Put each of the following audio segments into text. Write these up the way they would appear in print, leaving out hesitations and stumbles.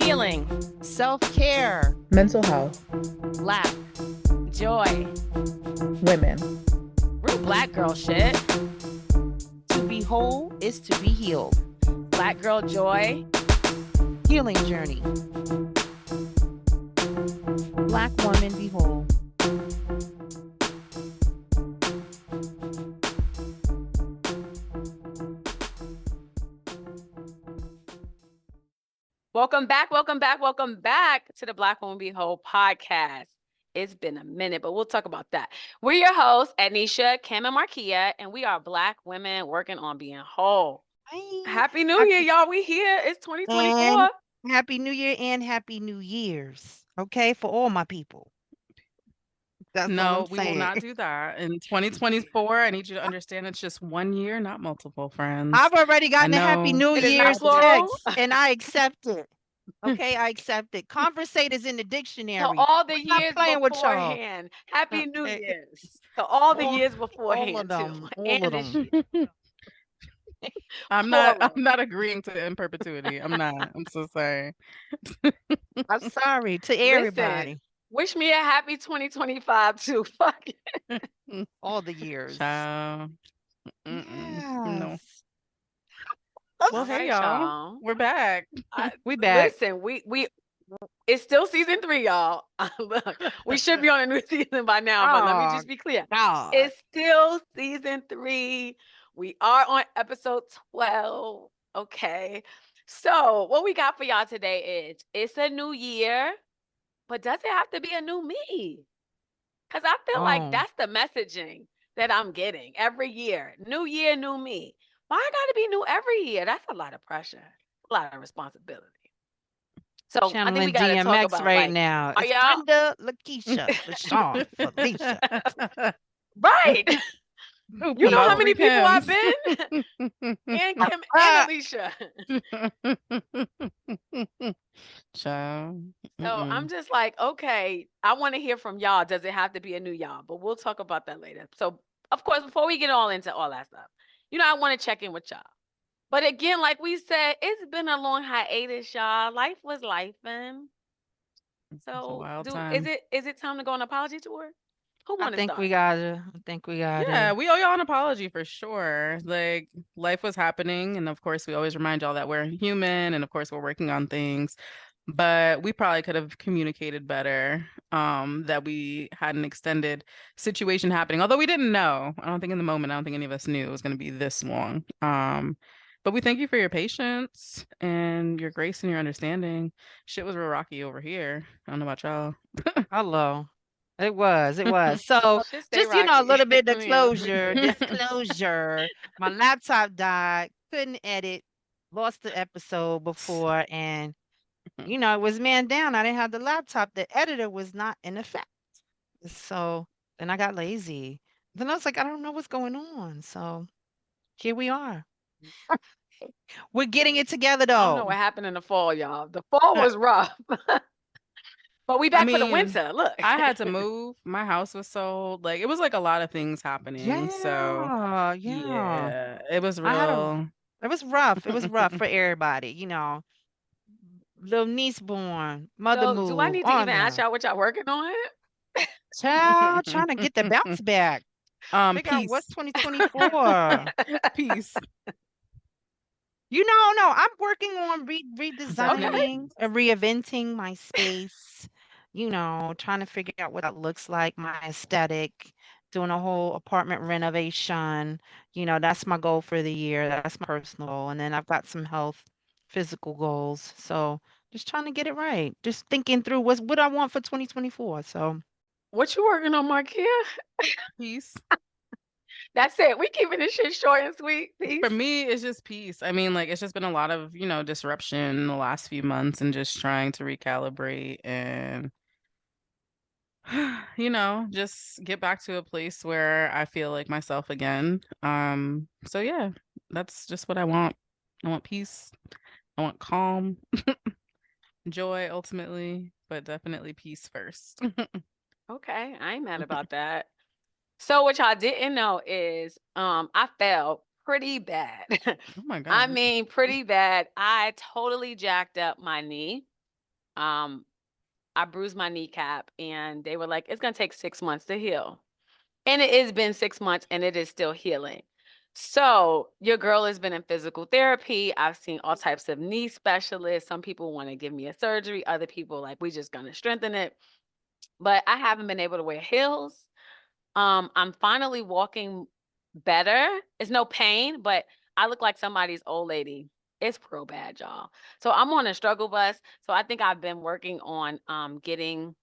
healing, self-care, mental health, Black, joy, women. real Black girl shit. to be whole is to be healed. Black girl joy. Healing journey. Black woman be whole. Welcome back to the Black Woman Be Whole podcast. It's been a minute, but we'll talk about that. We're your hosts, Ednesha, Kim, and Marquia, and we are Black women working on being whole. Hi. Happy New Year, y'all. We here. It's 2024. And Happy New Year and Happy New Year's. Okay, for all my people. That's all No, I'm we will saying. not do that. In 2024, I need you to understand it's just 1 year, not multiple, friends. I've already gotten a Happy know. New It is not Year's plural. text, and I accept it. Okay, I accept it. Conversate is in the dictionary. So all the not years playing with y'all. beforehand. Happy New Okay. Year's. So all the All- years beforehand all of them. too. All And of this them. year. I'm Plural. not agreeing to in perpetuity. I'm not. I'm so sorry. I'm sorry to everybody. Listen, wish me a happy 2025 too. Fuck it. All the years. Child. No. Yes. Well, All hey right, y'all. We're back. We back. Listen, we it's still season 3, y'all. Look, we should be on a new season by now, but let me just be clear. God. It's still season 3. We are on episode 12. Okay. So what we got for y'all today is it's a new year, but does it have to be a new me? Because I feel like Oh. that's the messaging that I'm getting every year. New year, new me. Why I gotta be new every year? That's a lot of pressure, a lot of responsibility. So I think Channeling we gotta talk DMX about right like, now. are It's y'all Brenda, Lakeisha, LaShawn, Felicia. right? New You know About how people. many 3 people I've Kims. been? And Kim and Alicia. Child. So I'm just like, okay, I want to hear from y'all. Does it have to be a new y'all? But we'll talk about that later. So, of course, before we get all into all that stuff, I want to check in with y'all. But again, like we said, it's been a long hiatus, y'all. Life was lifing. It's a So, wild is time. it time to go on apology tour? Who I want to think start? we gotta. I think we gotta. Yeah, we owe y'all an apology for sure. Like, life was happening, and of course, we always remind y'all that we're human, and of course, we're working on things. But we probably could have communicated better, that we had an extended situation happening. Although we didn't know. I don't think in the moment, I don't think any of us knew it was going to be this long. But we thank you for your patience and your grace and your understanding. Shit was real rocky over here. I don't know about y'all. Hello. It was. It was. So Shit stay just a rocky. little bit of Yeah. disclosure. My laptop died. Couldn't edit. Lost the episode before, and it was man down. I didn't have the laptop. The editor was not in effect. So then I got lazy. Then I was like, I don't know what's going on. So here we are. We're getting it together I don't know though. what happened in the fall, y'all. The fall was rough. But we back for the winter. Look. I had to move. My house was sold. Like, it was like a lot of things happening. So Yeah. it was I had a real. It was rough. It was rough for everybody, Little niece born, mother So do I move, need to on even ask that. y'all what y'all working on? Child trying to get the bounce back. Figure out what's Peace. 2024. Peace. No, I'm working on Definitely redesigning peace. and reinventing my space, trying to figure out what that looks like, my aesthetic, doing a whole apartment renovation. That's my goal for the year. That's my personal goal. And then I've got some health, physical goals. So just trying to get it right. Just thinking through what I want for 2024. So What you working on, Marquia? Peace. That's it. We keeping this shit short and sweet. Peace. For me, it's just peace. I mean, like, it's just been a lot of, disruption in the last few months and just trying to recalibrate and, just get back to a place where I feel like myself again. So yeah, that's just what I want. I want peace. I want calm, joy ultimately, but definitely peace first. Okay, I ain't mad about that. So what y'all didn't know is I fell pretty bad. Oh my I God. mean pretty bad. I totally jacked up my knee. Um, I bruised my kneecap, and they were like, "It's gonna take 6 months to heal." And it has been 6 months, and it is still healing. So your girl has been in physical therapy. I've seen all types of knee specialists. Some people want to give me a surgery. Other people like, we just gonna strengthen it. But I haven't been able to wear heels. I'm finally walking better. It's no pain, but I look like somebody's old lady. It's real bad, y'all. So I'm on a struggle bus. So I think I've been working on getting,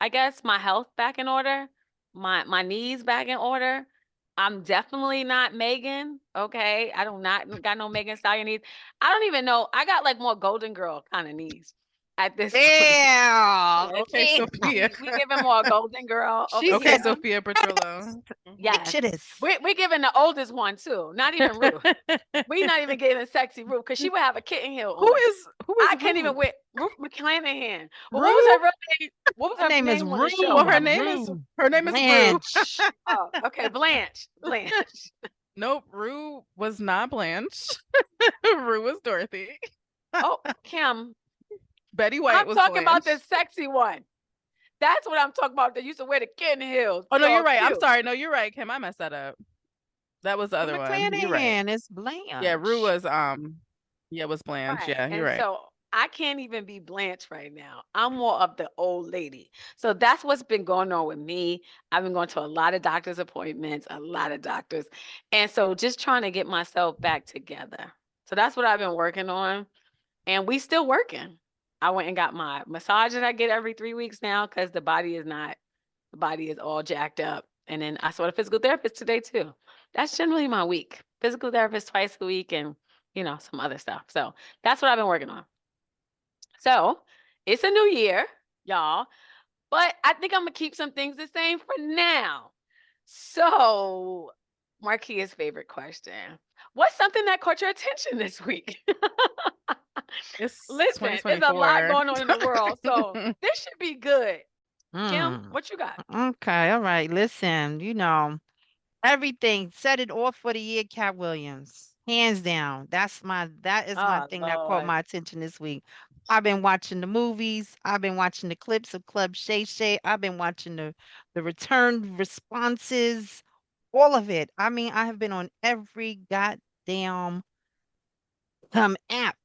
I guess, my health back in order, my knees back in order. I'm definitely not Megan. Okay. I do not got no Megan Stallion knees. I don't even know. I got like more Golden Girl kind of knees at this point. Damn. Okay, Damn. Sophia. We giving more Golden Girl She over Okay, said here. Sophia Petrillo. Yes. Exodus. We're giving the oldest one too. Not even Ruth. We not even giving sexy Ruth because she would have a kitten heel Who on. is I can't even Ruth? wear Ruth McClanahan. Well, Rue? what was her real name? What was Her name is name on the Rue. show? Well, her Not name is Rue. Rue. Blanche. Oh, okay, Blanche. Blanche. Nope, Rue was not Blanche. Rue was Dorothy. Oh, Kim. Betty White I'm was talking about Blanche. the sexy one. That's what I'm talking about. They used to wear the kitten heels. Oh no, Be all you're right. I'm cute. sorry. No, you're right, Kim. I messed that up. That was the other one. You're right. McClanahan. It's Blanche. Yeah, Rue was yeah, it was Blanche. Right. Yeah, you're And right. so I can't even be Blanche right now. I'm more of the old lady. So that's what's been going on with me. I've been going to a lot of doctor's appointments, a lot of doctors. And so just trying to get myself back together. So that's what I've been working on. And we still working. I went and got my massage that I get every 3 weeks now because the body is all jacked up. And then I saw the physical therapist today too. That's generally my week. Physical therapist twice a week and some other stuff. So that's what I've been working on. So it's a new year, y'all. But I think I'm gonna keep some things the same for now. So Marquia's favorite question. What's something that caught your attention this week? It's Listen, there's a lot 2024. going on in the world. So this should be good. Kim, Mm. what you got? Okay. All right. Listen, everything set it off for the year, Cat Williams. Hands down. That is my Oh thing that caught Lord. my attention this week. I've been watching the movies. I've been watching the clips of Club Shay Shay. I've been watching the return responses, all of it. I mean, I have been on every goddamn app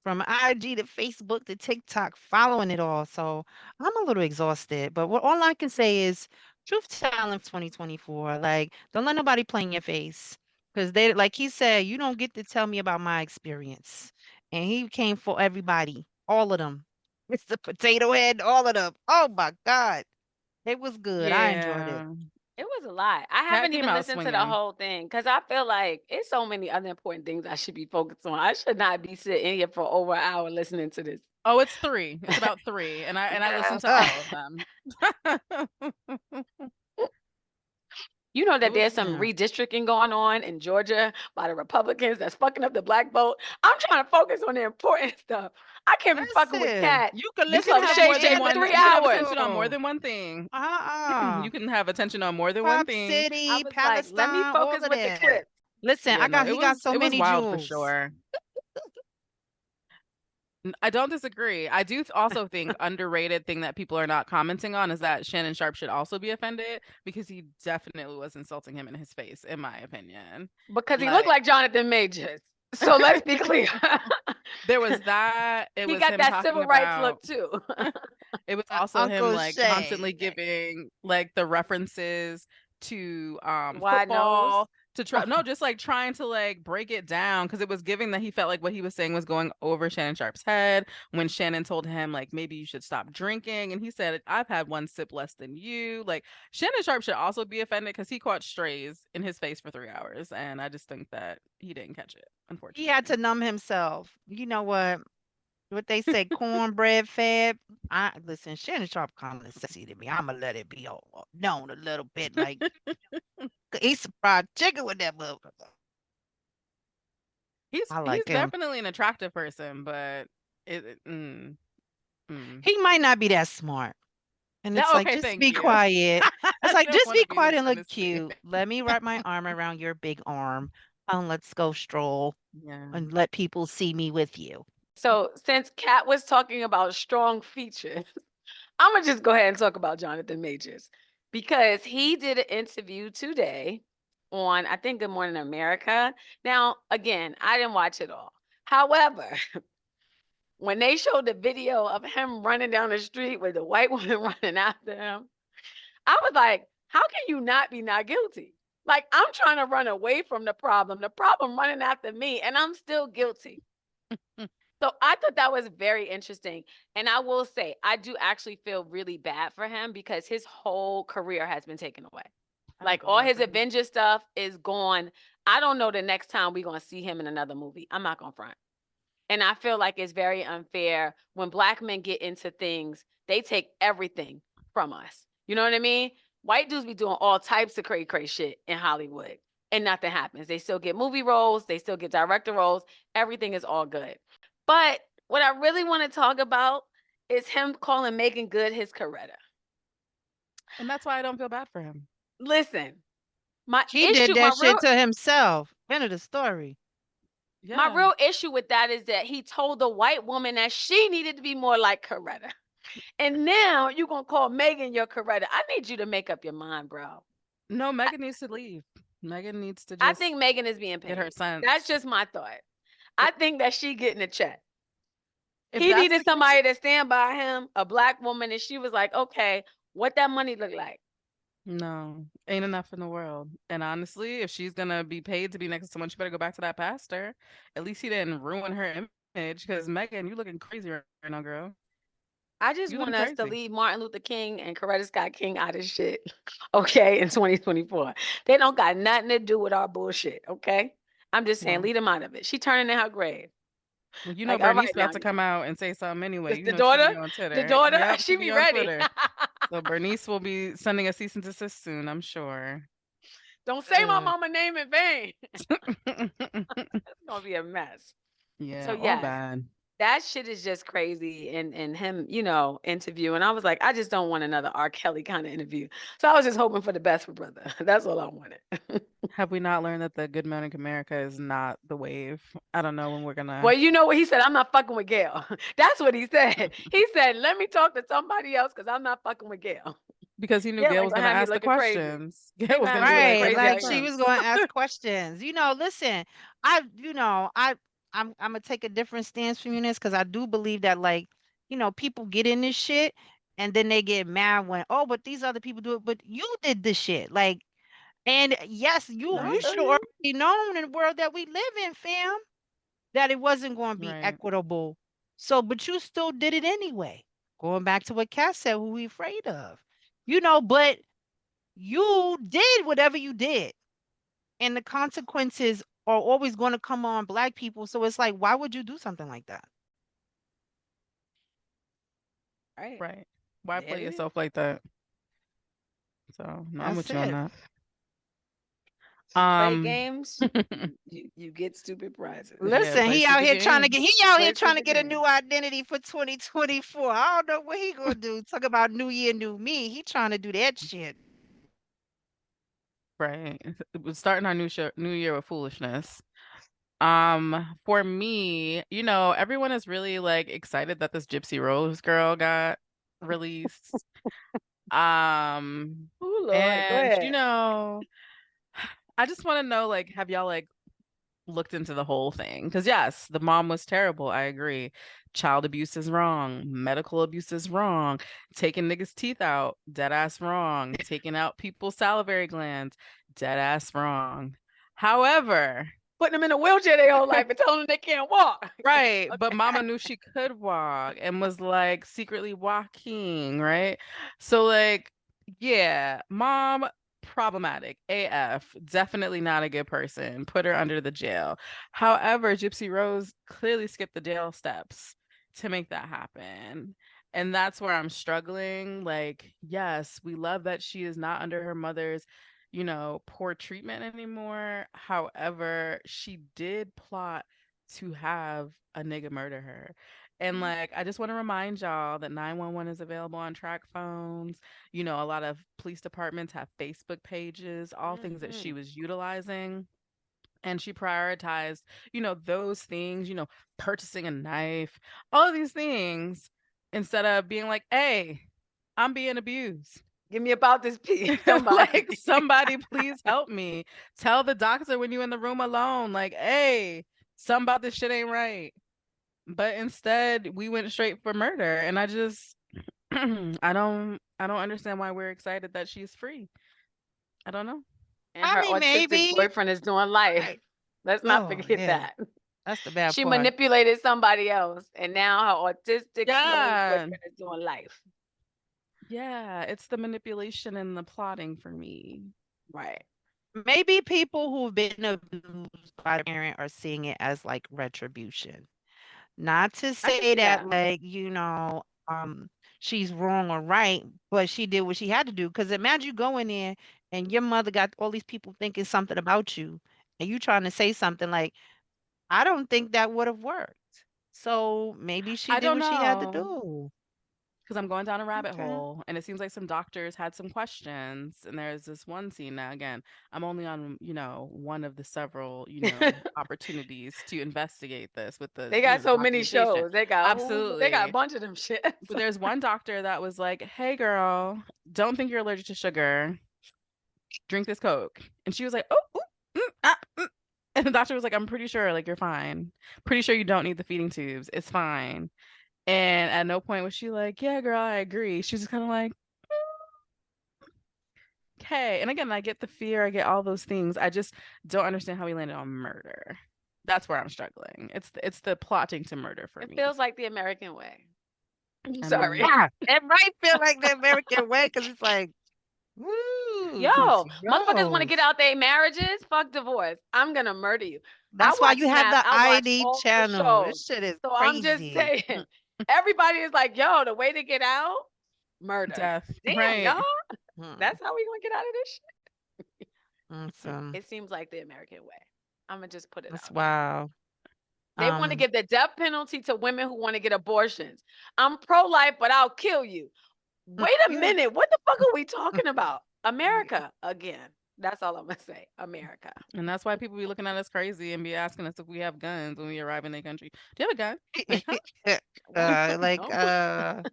from IG to Facebook to TikTok, following it all. So I'm a little exhausted. But all I can say is truth telling 2024. Like, don't let nobody play in your face. Because they, like he said, you don't get to tell me about my experience. And he came for everybody, all of them. Mr. Potato Head, all of them. Oh my God. It was good. I enjoyed it. Yeah. It was a lot. I Cat haven't came even out listened to the swinging. whole thing because I feel like it's so many other important things I should be focused on. I should not be sitting here for over an hour listening to this. Oh, it's 3. It's about 3, and I listened to all of them. You know It that was there's some Yeah. redistricting going on in Georgia by the Republicans that's fucking up the black vote. I'm trying to focus on the important stuff. I can't be fucking with Listen, Cat. you can You listen can Club to have Shay more Shay than the for one. end three of You the can have hours. attention on more episode. than one thing. Uh-uh. You can have attention on more than one Pop thing. I City, was like, let me Palestine, all focus of with the that. clips. Listen, Yeah, no, he got so it was many wild for jewels. sure. I don't disagree. I do also think underrated thing that people are not commenting on is that Shannon Sharp should also be offended because he definitely was insulting him in his face, in my opinion. Because he looked like Jonathan Majors. So let's be clear. There was that. It He was got him that talking civil rights about. look too. It was also him Uncle like Shay. constantly giving like the references to Wide nose. football to try no, just like trying to like break it down because it was giving that he felt like what he was saying was going over Shannon Sharp's head when Shannon told him like maybe you should stop drinking and he said I've had one sip less than you. Like Shannon Sharp should also be offended because he caught strays in his face for 3 hours and I just think that he didn't catch it, He had to unfortunately. numb himself. You know what they say, cornbread fab. I listen, Shannon Sharp kind of sexy to me. I'ma let it be known a little bit. Like he's fried chicken with that motherfucker. I He's like him. definitely an attractive person, but mm. He might not be that smart. And it's like, Okay, just thank be you. quiet. It's I like, don't just want be to be quiet and look misunderstood. cute. Let me wrap my arm around your big arm and let's go stroll Yeah. and let people see me with you. So since Kat was talking about strong features, I'm gonna just go ahead and talk about Jonathan Majors because he did an interview today on I think Good Morning America. Now, again, I didn't watch it all. However, when they showed the video of him running down the street with the white woman running after him, I was like, how can you not be not guilty? Like I'm trying to run away from the problem running after me, and I'm still guilty. So I thought that was very interesting. And I will say, I do actually feel really bad for him because his whole career has been taken away. I Like feel all bad his for him. Avengers stuff is gone. I don't know the next time we're going to see him in another movie. I'm not going to front. And I feel like it's very unfair when black men get into things, they take everything from us. You know what I mean? White dudes be doing all types of crazy, crazy shit in Hollywood and nothing happens. They still get movie roles, they still get director roles. Everything is all good. But what I really want to talk about is him calling Megan Good his Coretta. And that's why I don't feel bad for him. Listen, my He did issue, that shit to himself. End of the story. my Yeah. real issue with that is that he told the white woman that she needed to be more like Coretta. And now you're gonna call Megan your Coretta. I need you to make up your mind, bro. No, Megan needs to leave. Megan needs to I just think Megan is being get her paid. That's sense. just my thought. I think that she getting a check. If He that's needed the case, somebody to stand by him, a black woman, and she was like, okay, what that money look like? no, ain't enough in the world. And honestly, if she's gonna be paid to be next to someone, she better go back to that pastor. At least he didn't ruin her image. Because Megan, you looking crazy right now, girl. I just You looking want us to crazy. leave Martin Luther King and Coretta Scott King out of shit, okay, in 2024. They don't got nothing to do with our bullshit, okay? I'm just saying, Well, leave them out of it. She turning in her grave. well, you know Like, all Bernice right about now, to y'all. come out and say something anyway. This You the know she daughter? be on The Twitter. daughter? Yep, she She be be on ready. Twitter. So Bernice will be sending a cease and desist soon, I'm sure. Don't say my Ugh. mama name in vain. It's gonna be a mess. So Yeah, all yes, bad. that shit is just crazy. And him, interview. And I was like, I just don't want another R. Kelly kind of interview. So I was just hoping for the best for brother. That's all I wanted. Have we not learned that the Good Morning America is not the wave? I don't know when we're Well, gonna. you know what he said? I'm not fucking with Gail. That's what he said. He said, let me talk to somebody else because I'm not fucking with Gail. Because he knew Gail Gail ain't was gonna gonna have me ask the looking crazy. questions. She Gail ain't was gonna have gonna me be looking like, Right. "Does crazy that Like out she here. was sense?" going to ask questions. Listen, I'm gonna take a different stance from you this because I do believe that people get in this shit and then they get mad when, oh, but these other people do it, but you did this shit. Like, and yes, No, I you Right, feel should you. already known in the world that we live in, fam, that it wasn't going to be right. equitable. So, but you still did it anyway. Going back to what Cass said, who we afraid of. But you did whatever you did, and the consequences are always going to come on black people. So it's like, why would you do something like that? Right. Right. Why There play it is. yourself like that? So no, I'm That's with you on it. that. You play Um, games, you get stupid prizes. yeah, Listen, play stupid he games. out here Play trying to stupid get a games. new identity for 2024. I don't know what he gonna do. Talk about new year, new me. He trying to do that shit. Right. We're starting our new year with foolishness. For me, everyone is really like excited that this Gypsy Rose girl got released. Um, Oh Lord, go and ahead. I just want to know, like, have y'all like looked into the whole thing? Because yes, the mom was terrible. I agree. Child abuse is wrong. Medical abuse is wrong. Taking niggas' teeth out, dead ass wrong. Taking out people's salivary glands, dead ass wrong. However, Putting them in a wheelchair their whole life and telling them they can't walk. right, but Okay. mama knew she could walk and was like secretly walking, right? So like, yeah, mom problematic AF, definitely not a good person. Put her under the jail. However, Gypsy Rose clearly skipped the jail steps to make that happen. And that's where I'm struggling. Like, yes, we love that she is not under her mother's poor treatment anymore. However, she did plot to have a nigga murder her. And like, I just want to remind y'all that 911 is available on track phones. A lot of police departments have Facebook pages, all things that Mm-hmm. she was utilizing. And she prioritized, those things, purchasing a knife, all of these things, instead of being like, hey, I'm being abused. Give me about this piece, somebody. Like, somebody please help me. Tell the doctor when you in the room alone, like, hey, something about this shit ain't right. But instead, we went straight for murder. And I just I don't understand why we're excited that she's free. I don't know. And I her mean, autistic maybe. boyfriend is doing life. Right. Let's not Oh, forget yeah. that. That's the bad She part. manipulated somebody else, and now her autistic slave Yeah. boyfriend is doing life. Yeah, it's the manipulation and the plotting for me. Right. Maybe people who've been abused by a parent are seeing it as like retribution. Not to I can say see that that. like, she's wrong or right, but she did what she had to do. Because imagine you go in there and your mother got all these people thinking something about you, and you trying to say something like, I don't think that would have worked. So maybe she I did don't what she had to know. do. Because I'm going down a rabbit Okay. hole, and it seems like some doctors had some questions. And there's this one scene now. Again, I'm only on, one of the several, opportunities to investigate this with the, They got the so many documentation. shows. They got Hulu. They got a Absolutely. bunch of them shit. But there's one doctor that was like, "Hey, girl, don't think you're allergic to sugar. Drink this Coke." And she was like, "Oh, ooh, ah, mm." And the doctor was like, "I'm pretty sure, like, you're fine. Pretty sure you don't need the feeding tubes. It's fine." And at no point was she like, "Yeah, girl, I agree." She was just kind of like, "Okay." And again, I get the fear, I get all those things. I just don't understand how we landed on murder. That's where I'm struggling. It's the plotting to murder for It me. feels like the American way. I Sorry. mean, Yeah, it might feel like the American way because it's like, woo, Yo, juicy motherfuckers want to rose. get out their marriages. Fuck divorce. I'm gonna murder you. I That's why watch you have Snap. the I watch ID all the channel. shows. This shit is So I'm just crazy. saying, everybody is like, yo, the way to get out, murder. death. Damn, Right. y'all. Hmm. That's how we gonna get out of this shit. Awesome. It seems like the American way. I'm gonna just put it That's out there. wow. They want to Um, give the death penalty to women who want to get abortions. I'm pro-life, but I'll kill you. Wait a yeah. minute. What the fuck are we talking about? America again. That's all I'm gonna say. America. And that's why people be looking at us crazy and be asking us if we have guns when we arrive in their country. Do you have a gun? Like, huh? Like No.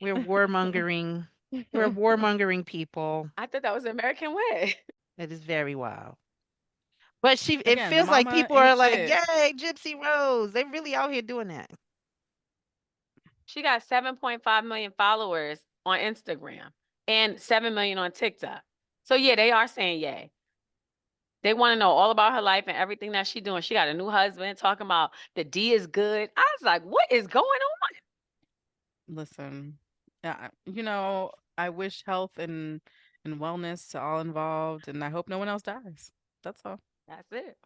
we're warmongering. We're warmongering people. I thought that was the American way. It is very wild. But it Again, the feels like mama people ain't are like, shit. yay, Gypsy Rose. They really out here doing that. She got 7.5 million followers on Instagram and 7 million on TikTok. So yeah, they are saying yay. They want to know all about her life and everything that she's doing. She got a new husband talking about the D is good. I was like, what is going on? Listen, yeah, I wish health and wellness to all involved, and I hope no one else dies. That's all. That's it.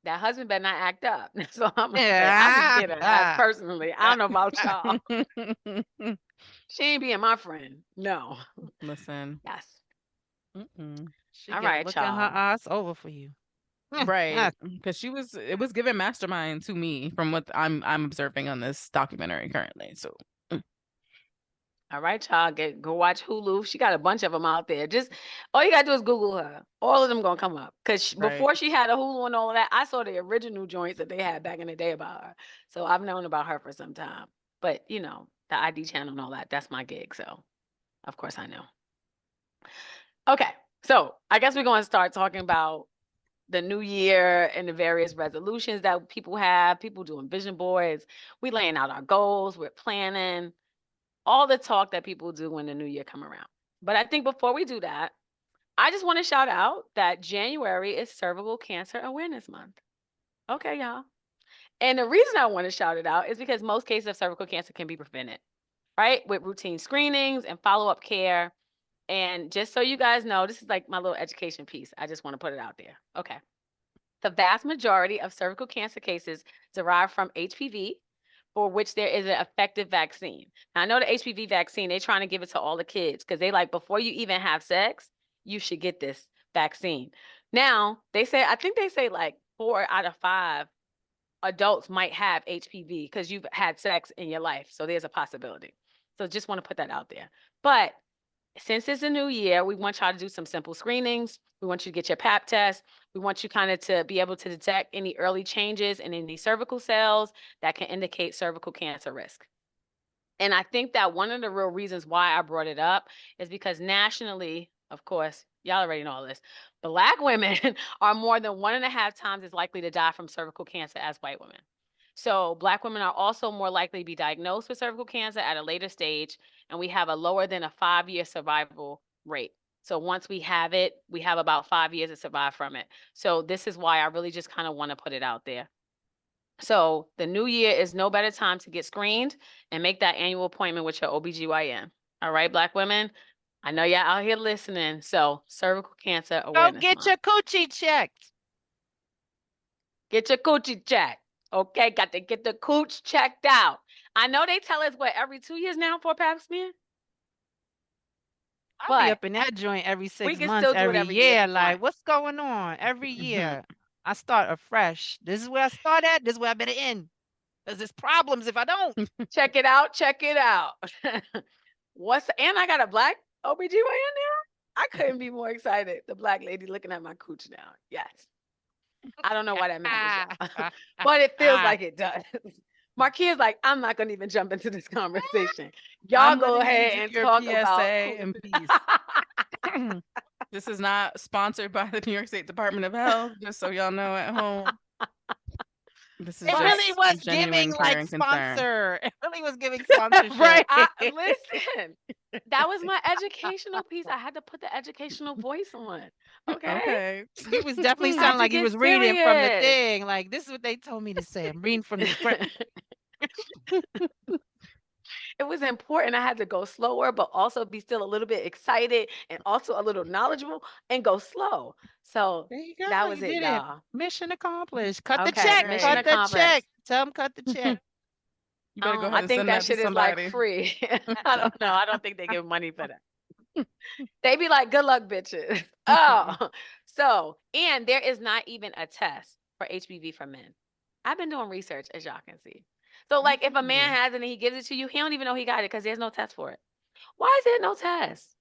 That husband better not act up. That's all I'm gonna say. I'll be Yeah. scared of her ass personally. I don't know about y'all. She ain't being my friend. No. Listen, Yes. mm-mm. She All can right, look in her y'all. ass over for you. Right? Because it was given mastermind to me from what I'm observing on this documentary currently. So, All right, y'all. Go watch Hulu. She got a bunch of them out there. Just all you gotta do is Google her. All of them gonna come up. Cause right. before she had a Hulu and all of that, I saw the original joints that they had back in the day about her. So I've known about her for some time. But the ID channel and all that, that's my gig. So of course I know. Okay. So I guess we're gonna start talking about the new year and the various resolutions that people have. People doing vision boards. We laying out our goals. We're planning all the talk that people do when the new year come around. But I think before we do that, I just want to shout out that January is Cervical Cancer Awareness Month. Okay, y'all. And the reason I want to shout it out is because most cases of cervical cancer can be prevented, right? With routine screenings and follow-up care. And just so you guys know, this is like my little education piece. I just want to put it out there. Okay. The vast majority of cervical cancer cases derive from HPV, for which there is an effective vaccine. Now, I know the HPV vaccine, they're trying to give it to all the kids because they like, before you even have sex, you should get this vaccine. Now, I think they say like 4 out of 5 adults might have HPV because you've had sex in your life. So there's a possibility. So just want to put that out there. But since it's a new year, we want y'all to do some simple screenings. We want you to get your pap test. We want you kind of to be able to detect any early changes in any cervical cells that can indicate cervical cancer risk. And I think that one of the real reasons why I brought it up is because nationally, of course, y'all already know all this, Black women are more than 1.5 times as likely to die from cervical cancer as white women. So Black women are also more likely to be diagnosed with cervical cancer at a later stage, and we have a lower than a 5-year survival rate. So once we have it, we have about 5 years to survive from it. So this is why I really just kind of want to put it out there. So the new year is no better time to get screened and make that annual appointment with your OBGYN. All right, Black women, I know y'all out here listening. So cervical cancer Go awareness get month. your coochie checked. Get your coochie checked. Okay, got to get the cooch checked out. I know they tell us what every 2 years now for a pap smear, I'll be but up in that joint every we 6 can months, still do it every every year if year. you Like, want. what's going on? Every year, I start afresh. This is where I start at. This is where I better end. Because there's problems if I don't. Check it out. Check it out. And I got a Black OBGYN now. I couldn't be more excited. The Black lady looking at my cooch now. Yes. I don't know why that matters, y'all. But it feels like it does. Marquia's like, I'm not gonna even jump into this conversation. Y'all I'm go letting you ahead do and your talk PSA about in peace. This is not sponsored by the New York State Department of Health, just so y'all know at home. This is It But- really just was genuine giving care like and concern. sponsor. It really was giving sponsorship. Right. Listen, that was my educational piece. I had to put the educational voice on. Okay. Okay. He was definitely Had sounding to like he get was reading from the serious. thing. Like, this is what they told me to say. I'm reading from the script. It was important. I had to go slower, but also be still a little bit excited and also a little knowledgeable and go slow. So There you go. that was You it, did it. y'all. Mission accomplished. Cut the Okay, check. mission Cut the check. accomplished. Tell him cut the check. You better go I ahead and think send that that to shit is like somebody. free. I don't know. I don't think they give money for that. They be like, good luck, bitches. Oh, so, and there is not even a test for HPV for men. I've been doing research, as y'all can see. So, like, if a man has it and he gives it to you, he don't even know he got it because there's no test for it. Why is there no test?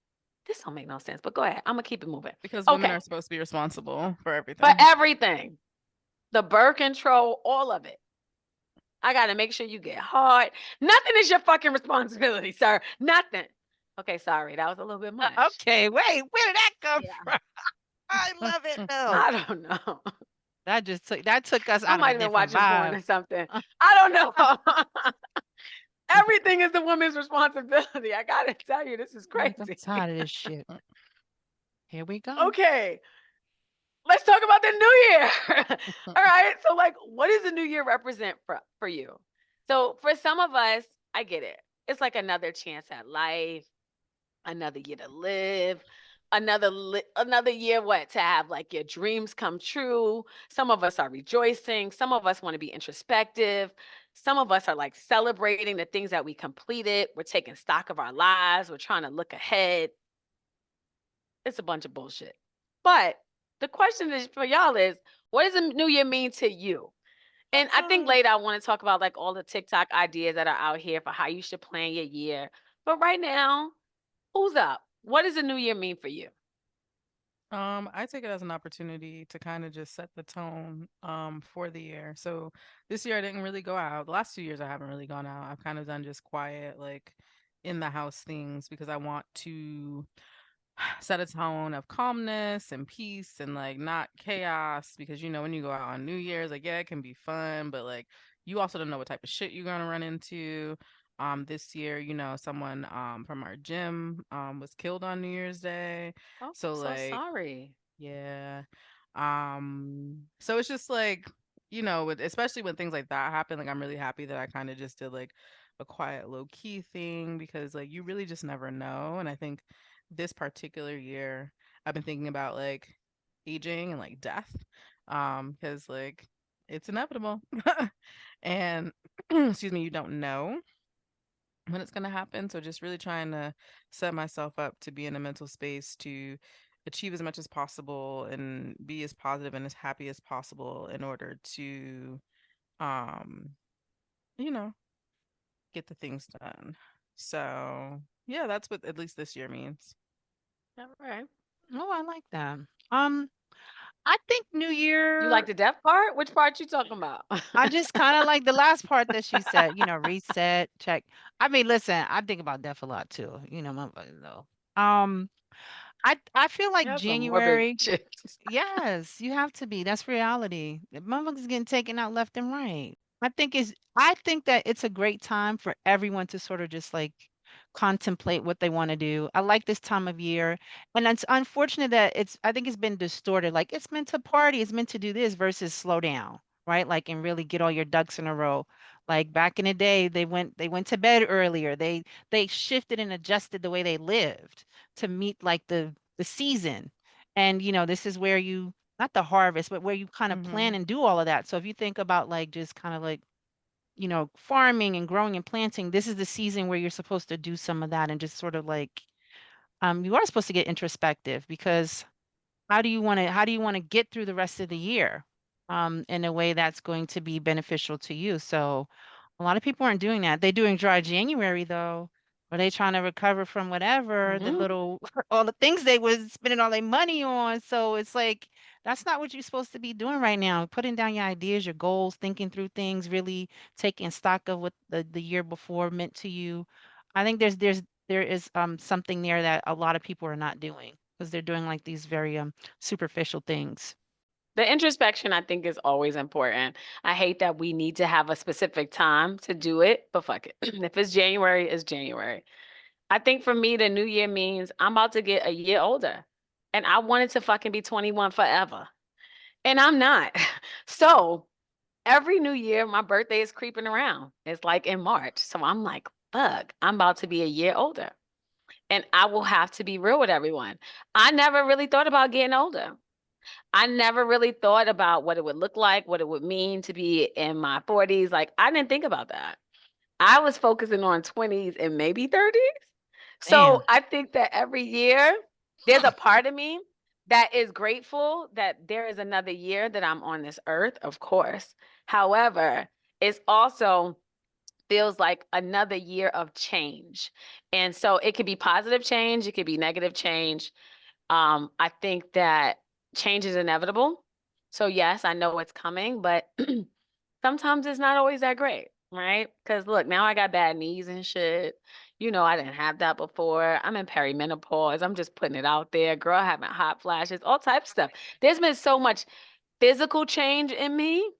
This don't make no sense, but go ahead. I'm gonna keep it moving. Because women Okay, are supposed to be responsible for everything. for everything, the birth control, all of it. I gotta make sure you get hard. Nothing is your fucking responsibility, sir. Nothing. Okay, sorry, that was a little bit much. Okay, wait, where did that come Yeah. from? I love it though. I don't know. That took us I out might of have a been different watching porn vibe. or something. I don't know. Everything is the woman's responsibility. I gotta tell you, this is Like, I'm crazy. tired of this shit. Here we go. Okay, let's talk about the new year. All right. So, like, what does the new year represent for you? So, for some of us, I get it. It's like another chance at life, another year to live, another year what to have like your dreams come true. Some of us are rejoicing. Some of us want to be introspective. Some of us are like celebrating the things that we completed. We're taking stock of our lives. We're trying to look ahead. It's a bunch of bullshit. But the question is for y'all is, what does the new year mean to you? And I think later I want to talk about like all the TikTok ideas that are out here for how you should plan your year. But right now, who's up? What does the new year mean for you? I take it as an opportunity to kind of just set the tone for the year. So this year I didn't really go out. The last 2 years I haven't really gone out. I've kind of done just quiet, like in the house things because I want to set a tone of calmness and peace and like not chaos because when you go out on New Year's, like yeah, it can be fun, but like you also don't know what type of shit you're gonna run into. This year, someone from our gym was killed on New Year's Day. Oh, So so like sorry. yeah. So it's just like, especially when things like that happen, like I'm really happy that I kind of just did like a quiet low key thing because like you really just never know. And I think this particular year I've been thinking about like aging and like death. Because like it's inevitable. And excuse me, you don't know when it's going to happen. So just really trying to set myself up to be in a mental space to achieve as much as possible and be as positive and as happy as possible in order to um you know get the things done. So yeah, that's what at least this year means. All right. Oh, I like that. Um, I think New You like Year. the death part? Which part you talking about? I just kind of like the last part that she said. Reset, check. I mean, listen, I think about death a lot too. Motherfuckers know. Um, I feel like That's some morbid January. shit. Yes, you have to be. That's reality. The motherfuckers getting taken out left and right. I think that it's a great time for everyone to sort of just like contemplate what they want to do. I like this time of year. And it's unfortunate that I think it's been distorted. Like it's meant to party, it's meant to do this versus slow down, right? Like and really get all your ducks in a row. Like back in the day, they went to bed earlier. They shifted and adjusted the way they lived to meet like the season. And this is where you not the harvest, but where you kind of Mm-hmm. plan and do all of that. So if you think about like just kind of like, farming and growing and planting, this is the season where you're supposed to do some of that and just sort of like you are supposed to get introspective because how do you want to get through the rest of the year in a way that's going to be beneficial to you. So a lot of people aren't doing that. They're doing dry January though. Are they trying to recover from whatever the Hmm. little all the things they was spending all their money on? So it's like that's not what you're supposed to be doing right now. Putting down your ideas, your goals, thinking through things, really taking stock of what the year before meant to you. I think there is something there that a lot of people are not doing because they're doing like these very superficial things. The introspection, I think, is always important. I hate that we need to have a specific time to do it, but fuck it. If it's January, it's January. I think for me, the new year means I'm about to get a year older. And I wanted to fucking be 21 forever. And I'm not. So every new year, my birthday is creeping around. It's like in March. So I'm like, fuck, I'm about to be a year older. And I will have to be real with everyone. I never really thought about getting older. I never really thought about what it would look like, what it would mean to be in my 40s. Like, I didn't think about that. I was focusing on 20s and maybe 30s. So Damn. I think that every year, there's a part of me that is grateful that there is another year that I'm on this earth, of course. However, it's also feels like another year of change. And so it could be positive change, it could be negative change. I think that change is inevitable. So yes, I know it's coming, but sometimes it's not always that great, right? Because look, now I got bad knees and shit. I didn't have that before. I'm in perimenopause. I'm just putting it out there. Girl having hot flashes, all types of stuff. There's been so much physical change in me.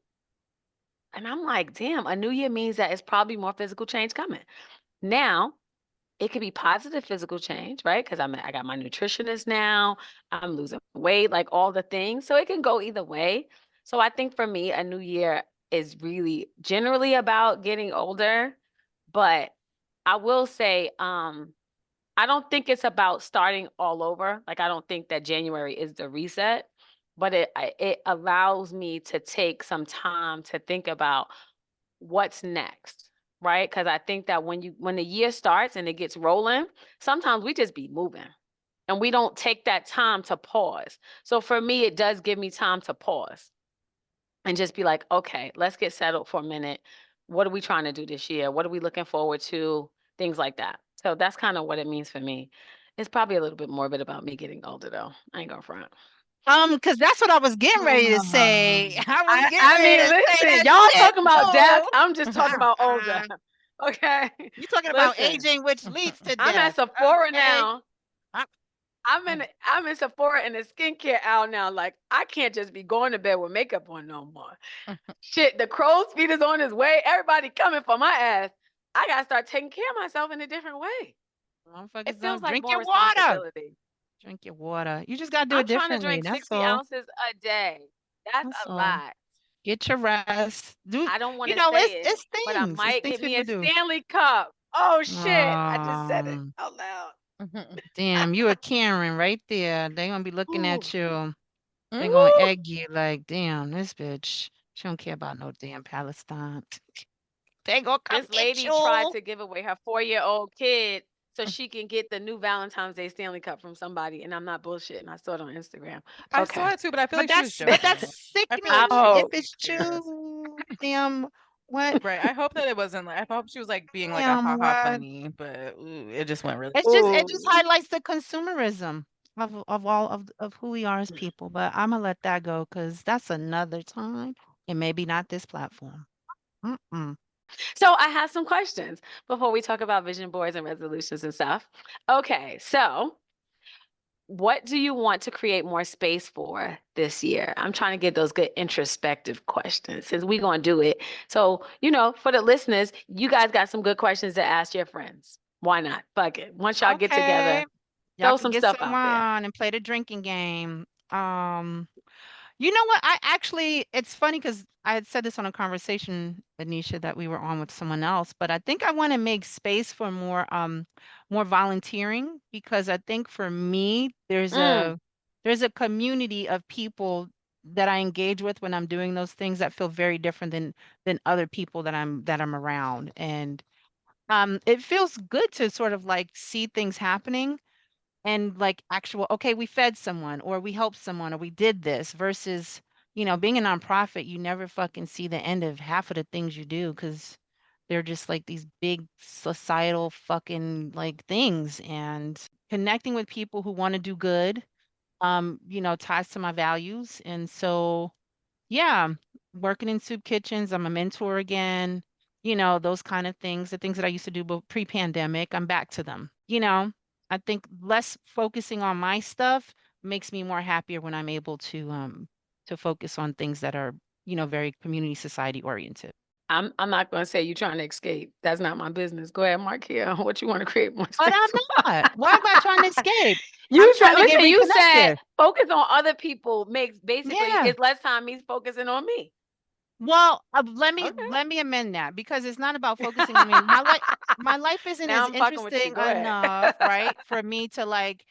And I'm like, damn, a new year means that it's probably more physical change coming. Now, it could be positive physical change, right? Because I got my nutritionist now. I'm losing weight, like all the things. So it can go either way. So I think for me, a new year is really generally about getting older. But I will say, I don't think it's about starting all over. Like I don't think that January is the reset, but it allows me to take some time to think about what's next, right? Because I think that when the year starts and it gets rolling, sometimes we just be moving and we don't take that time to pause. So for me, it does give me time to pause and just be like, okay, let's get settled for a minute. What are we trying to do this year? What are we looking forward to? Things like that. So that's kind of what it means for me. It's probably a little bit morbid about me getting older though. I ain't gonna front. Because that's what I was getting ready to say. I was getting I ready mean, to say listen, that y'all shit talking about death. too. I'm just talking about older. Okay. You talking about Listen, aging, which leads to I'm at death. Sephora Okay. now. I- I'm in Sephora in the skincare aisle now. Like I can't just be going to bed with makeup on no more. Shit, the crow's feet is on his way. Everybody coming for my ass. I gotta start taking care of myself in a different way. It Motherfuckers feels don't like drink more your water. responsibility. Drink your water. You just gotta do I'm it trying to differently. drink That's 60 all. ounces a day. That's That's a all. lot. Get your rest. Do I don't want you to know? say It's it, it's but I things. It's might things get me people a do. Stanley Cup. Oh shit! I just said it Um. out loud. Damn, you a Karen right there. They gonna be looking Ooh, at you. They gonna Ooh. egg you like, damn, this bitch. She don't care about no damn Palestine. They gonna come this get lady tried you. to give away her 4-year-old kid so she can get the new Valentine's Day Stanley Cup from somebody, and I'm not bullshitting. I saw it on Instagram. I Okay. saw it too, but I feel But like she was that's joking. I feel like sickening she was if Oh, it's being serious. true. Damn what? Right. I hope that it wasn't like I hope she was like being like a Damn haha what? funny, but ooh, it just went really It just ooh. highlights the consumerism. of all of who we are as people. But I'm gonna let that go because that's another time and maybe not this platform. Mm-mm. So I have some questions before we talk about vision boards and resolutions and stuff. Okay, so what do you want to create more space for this year? I'm trying to get those good introspective questions since we're going to do it. So, for the listeners, you guys got some good questions to ask your friends. Why not? Fuck it. Once y'all get Okay. together, Y'all throw could some get stuff some out there. on and play the drinking game. You know what? I actually, it's funny because I had said this on a conversation, Anisha, that we were on with someone else, but I think I want to make space for more volunteering because I think for me, Mm, there's a community of people that I engage with when I'm doing those things that feel very different than other people that I'm around. And it feels good to sort of like see things happening and like actual, okay, we fed someone or we helped someone or we did this versus, being a nonprofit, you never fucking see the end of half of the things you do because they're just like these big societal fucking like things. And connecting with people who want to do good, ties to my values. And so yeah, working in soup kitchens. I'm a mentor again. Those kind of things, the things that I used to do pre-pandemic, I'm back to them. I think less focusing on my stuff makes me more happier when I'm able to focus on things that are, very community society oriented. I'm not going to say you're trying to escape. That's not my business. Go ahead, Marquia. What you want to create more But space I'm for? not. Why am I trying to escape? I'm You said, trying to get listen, you said reconnected. focus on other people makes basically Yeah. it's less time me focusing on me. Well, let me Okay. let me amend that because it's not about focusing on me. My life isn't Now as I'm fucking with you. interesting Go ahead. enough, right, for me to like.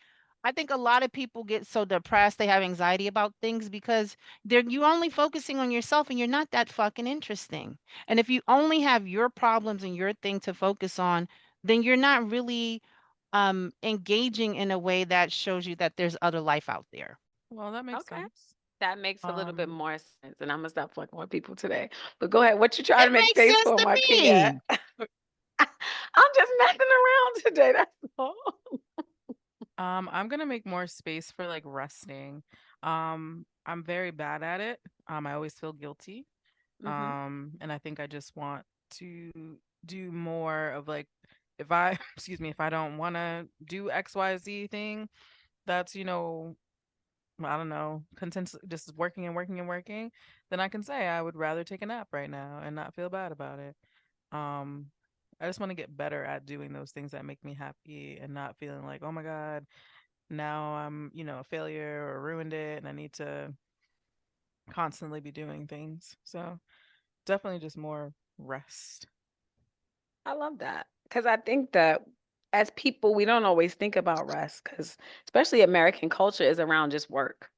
I think a lot of people get so depressed they have anxiety about things because you only focusing on yourself and you're not that fucking interesting. And if you only have your problems and your thing to focus on, then you're not really engaging in a way that shows you that there's other life out there. Well, that makes Okay. sense. That makes a little bit Um, more sense. And I'm gonna stop fucking with people today. But go ahead. What you trying It to make makes space sense for, to Marquia? me. I'm just messing around today. That's all. I'm gonna make more space for like resting. I'm very bad at it. I always feel guilty. Mm-hmm. And I think I just want to do more of like if I excuse me, if I don't want to do XYZ thing, that's, I don't know, content just working and working and working, then I can say I would rather take a nap right now and not feel bad about it. Um, I just want to get better at doing those things that make me happy and not feeling like, oh my God, now I'm, a failure or ruined it and I need to constantly be doing things. So definitely just more rest. I love that because I think that as people, we don't always think about rest because, especially American culture, is around just work.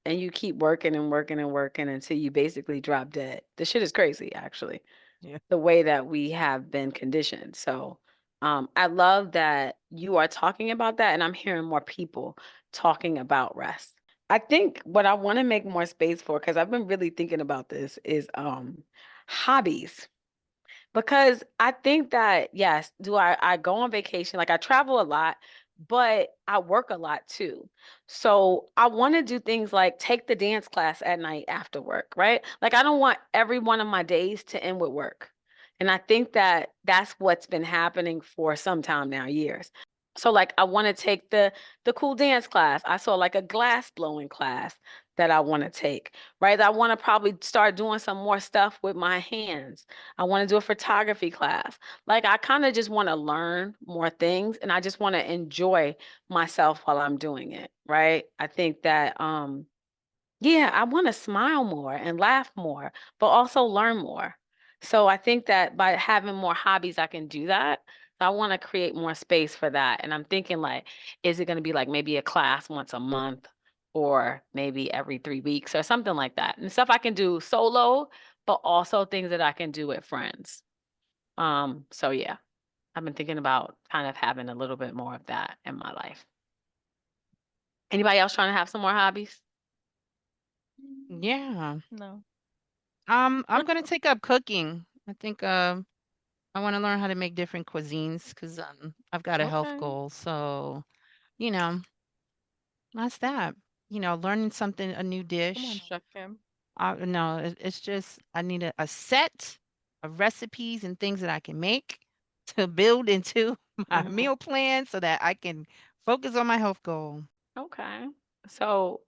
And you keep working and working and working until you basically drop dead. The shit is crazy, actually, Yeah. the way that we have been conditioned. So I love that you are talking about that, and I'm hearing more people talking about rest. I think what I want to make more space for, because I've been really thinking about this, is hobbies. Because I think that, yes, do I go on vacation? Like I travel a lot, but I work a lot too. So I want to do things like take the dance class at night after work, right? Like I don't want every one of my days to end with work. And I think that that's what's been happening for some time now, years. So like I want to take the cool dance class. I saw like a glass blowing class that I want to take, right? I want to probably start doing some more stuff with my hands. I want to do a photography class. Like I kind of just want to learn more things and I just want to enjoy myself while I'm doing it, right? I think that yeah, I want to smile more and laugh more, but also learn more. So I think that by having more hobbies, I can do that. So I want to create more space for that. And I'm thinking like, is it going to be like maybe a class once a month or maybe every 3 weeks or something like that? And stuff I can do solo, but also things that I can do with friends. So yeah, I've been thinking about kind of having a little bit more of that in my life. Anybody else trying to have some more hobbies? Yeah. No. I'm gonna take up cooking. I think I want to learn how to make different cuisines because I've got a health Okay. goal. So, you know, That's that. Learning something, a new Come on, dish. Chef Kim. No, it's just I need a set of recipes and things that I can make to build into my Mhm. meal plan so that I can focus on my health goal. Okay. So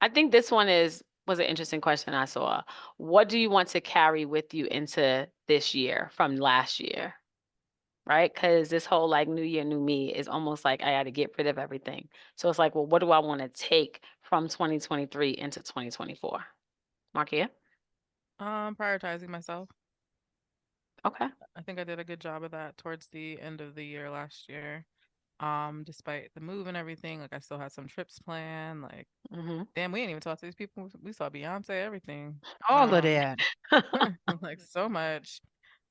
I think this one was an interesting question I saw. What do you want to carry with you into this year from last year? Right? Because this whole like new year, new me is almost like I got to get rid of everything. So it's like, well, what do I want to take from 2023 into 2024? Marquia? Prioritizing myself. Okay. I think I did a good job of that towards the end of the year last year. Despite the move and everything, like I still had some trips planned. Like, Mm-hmm. damn, we didn't even talk to these people. We saw Beyonce, everything. All of Um, that. like so much.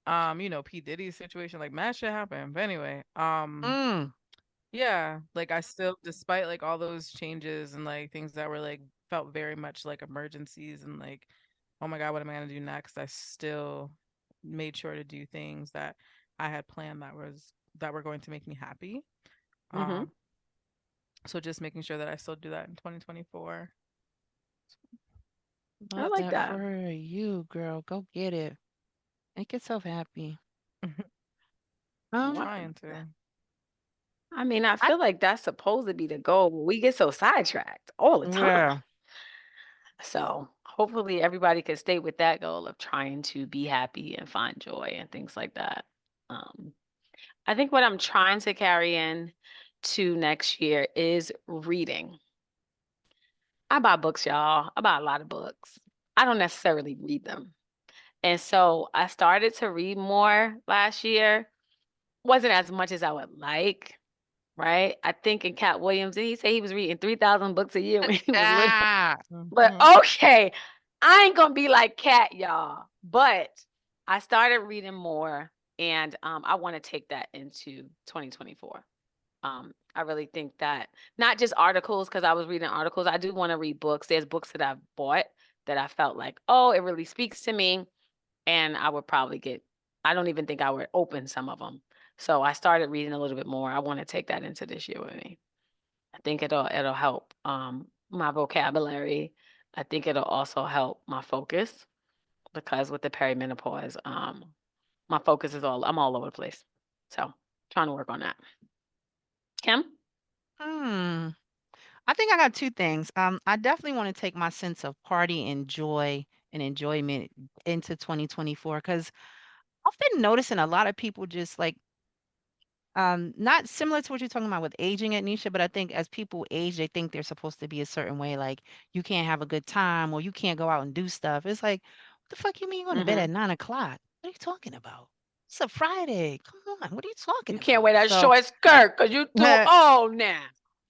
P. Diddy's situation, like mad shit happened. But anyway, Mm. yeah, like I still, despite like all those changes and like things that were like felt very much like emergencies and like, oh my God, what am I gonna do next? I still made sure to do things that I had planned that were going to make me happy. Mm-hmm. Um, so just making sure that I still do that in 2024. I Love like that that. for you, girl. Go get it. Make yourself happy. Um, Trying to. I mean, I I feel like that's supposed to be the goal, but we get so sidetracked all the time. yeah. So hopefully everybody can stay with that goal of trying to be happy and find joy and things like that. Um, I think what I'm trying to carry in to next year is reading. I buy books, y'all. I buy a lot of books. I don't necessarily read them. And so I started to read more last year. Wasn't as much as I would like, right? I think in Cat Williams, did he say he was reading 3,000 books a year when he was with? Ah. But Mhm. okay, I ain't gonna be like Cat, y'all. But I started reading more, and I want to take that into 2024. I really think that not just articles, because I was reading articles. I do want to read books. There's books that I've bought that I felt like, oh, it really speaks to me, and I would probably get. I don't even think I would open some of them. So I started reading a little bit more. I want to take that into this year with me. I think it'll help my vocabulary. I think it'll also help my focus because with the perimenopause, my focus is I'm all over the place. So trying to work on that. Kim? Hmm. I think I got two things. I definitely want to take my sense of party and joy and enjoyment into 2024 because I've been noticing a lot of people just like not similar to what you're talking about with aging, Ednesha, but I think as people age, they think they're supposed to be a certain way, like you can't have a good time or you can't go out and do stuff. It's like, what the fuck you mean you're going to bed Mm-hmm. at 9 o'clock? What are you talking about? It's a Friday. Come on, what are you talking You can't about? wear that So short skirt because you too old now.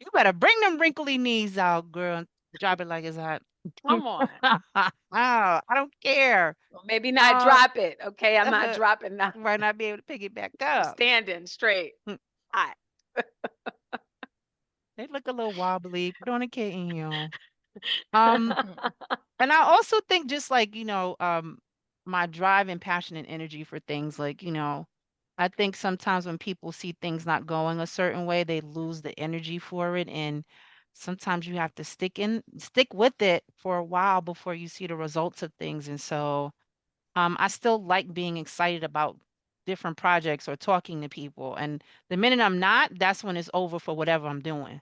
you better bring them wrinkly knees out, girl, and drop it like it's hot. Come on. Oh, I don't care. Well, maybe not Um, drop it. Okay. I'm not dropping now. might not be able to pick it back I'm up. standing straight. Mm, Hot. They look a little wobbly. Put on a kitten heel. Um, and I also think just like, my drive and passion and energy for things like, I think sometimes when people see things not going a certain way, they lose the energy for it. And sometimes you have to stick with it for a while before you see the results of things. And so I still like being excited about different projects or talking to people. And the minute I'm not, that's when it's over for whatever I'm doing.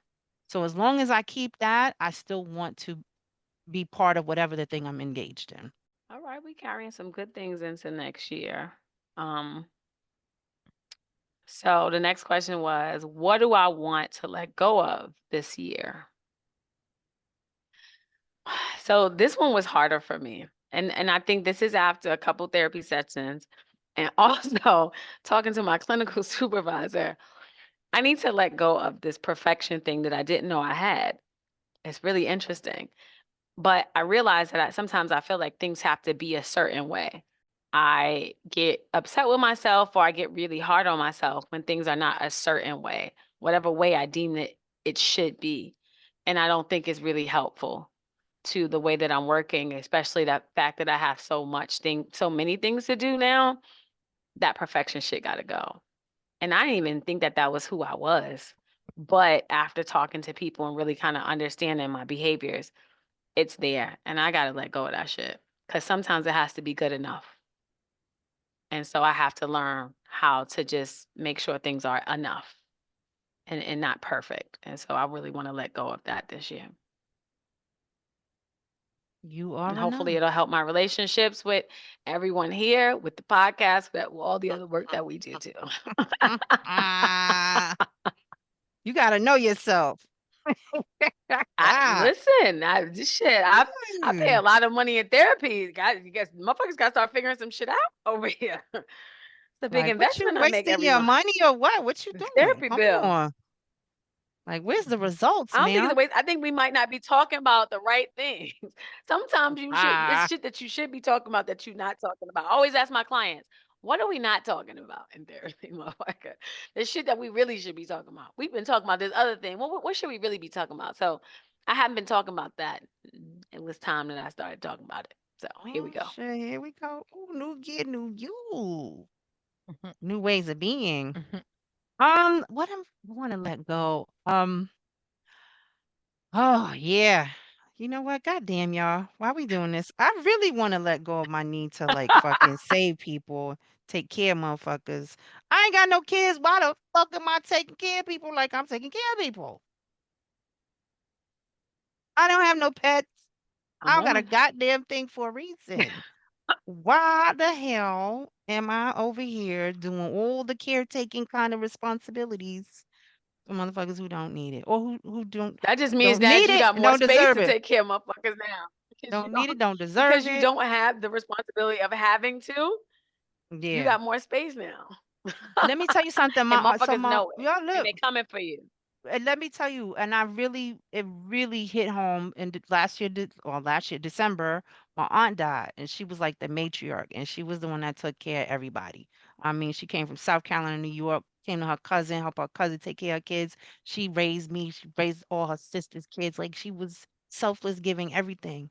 So as long as I keep that, I still want to be part of whatever the thing I'm engaged in. All right. We carrying some good things into next year. Um, so the next question was, what do I want to let go of this year? So this one was harder for me. And I think this is after a couple therapy sessions and also talking to my clinical supervisor. I need to let go of this perfection thing that I didn't know I had. It's really interesting. But I realize that sometimes I feel like things have to be a certain way. I get upset with myself or I get really hard on myself when things are not a certain way, whatever way I deem it should be. And I don't think it's really helpful to the way that I'm working, especially that fact that I have so many things to do now. That perfection shit got to go. And I didn't even think that that was who I was. But after talking to people and really kind of understanding my behaviors, it's there. And I got to let go of that shit. Because sometimes it has to be good enough. And so I have to learn how to just make sure things are enough and not perfect. And so I really want to let go of that this year. You And are hopefully enough. it'll help my relationships with everyone here, with the podcast, with all the other work that we do too. Ah, you got to know yourself. This shit. I pay a lot of money in therapy. You guys, motherfuckers got to start figuring some shit out over here. It's a big Like, what you investment I make wasting every your month. money or what? What you This doing? therapy Come bill. on. Like, where's the results, I don't think it's man? a waste. I think we might not be talking about the right things. Sometimes you should. It's Ah, shit that you should be talking about that you're not talking about. I always ask my clients, "What are we not talking about in therapy, motherfucker? The shit that we really should be talking about. We've been talking about this other thing. What should we really be talking about?" So, I haven't been talking about that. It was time that I started talking about it. So here we oh go. shit, here we go. Ooh, new year, new you. New ways of being. What I want to let go. Oh yeah. You know what? God damn y'all. Why we doing this? I really want to let go of my need to like fucking save people, take care of motherfuckers. I ain't got no kids. Why the fuck am I taking care of people like I'm taking care of people? I don't have no pets. I I'm don't got a on. goddamn thing for a reason. Why the hell am I over here doing all the caretaking kind of responsibilities for motherfuckers who don't need it or who That just means don't that need you it got and more don't space deserve to it. take care of motherfuckers now Don't need it, don't deserve because you it. don't have the responsibility of having to. You Yeah. got more space now. Let me tell you something. And So motherfuckers my know it. y'all And look. they coming for you. And let me tell you, and it really hit home in last year, or last year, December, my aunt died, and she was like the matriarch, and she was the one that took care of everybody. I mean, she came from South Carolina, New York, came to her cousin, help her cousin take care of her kids. She raised me, she raised all her sister's kids. Like she was selfless, giving everything.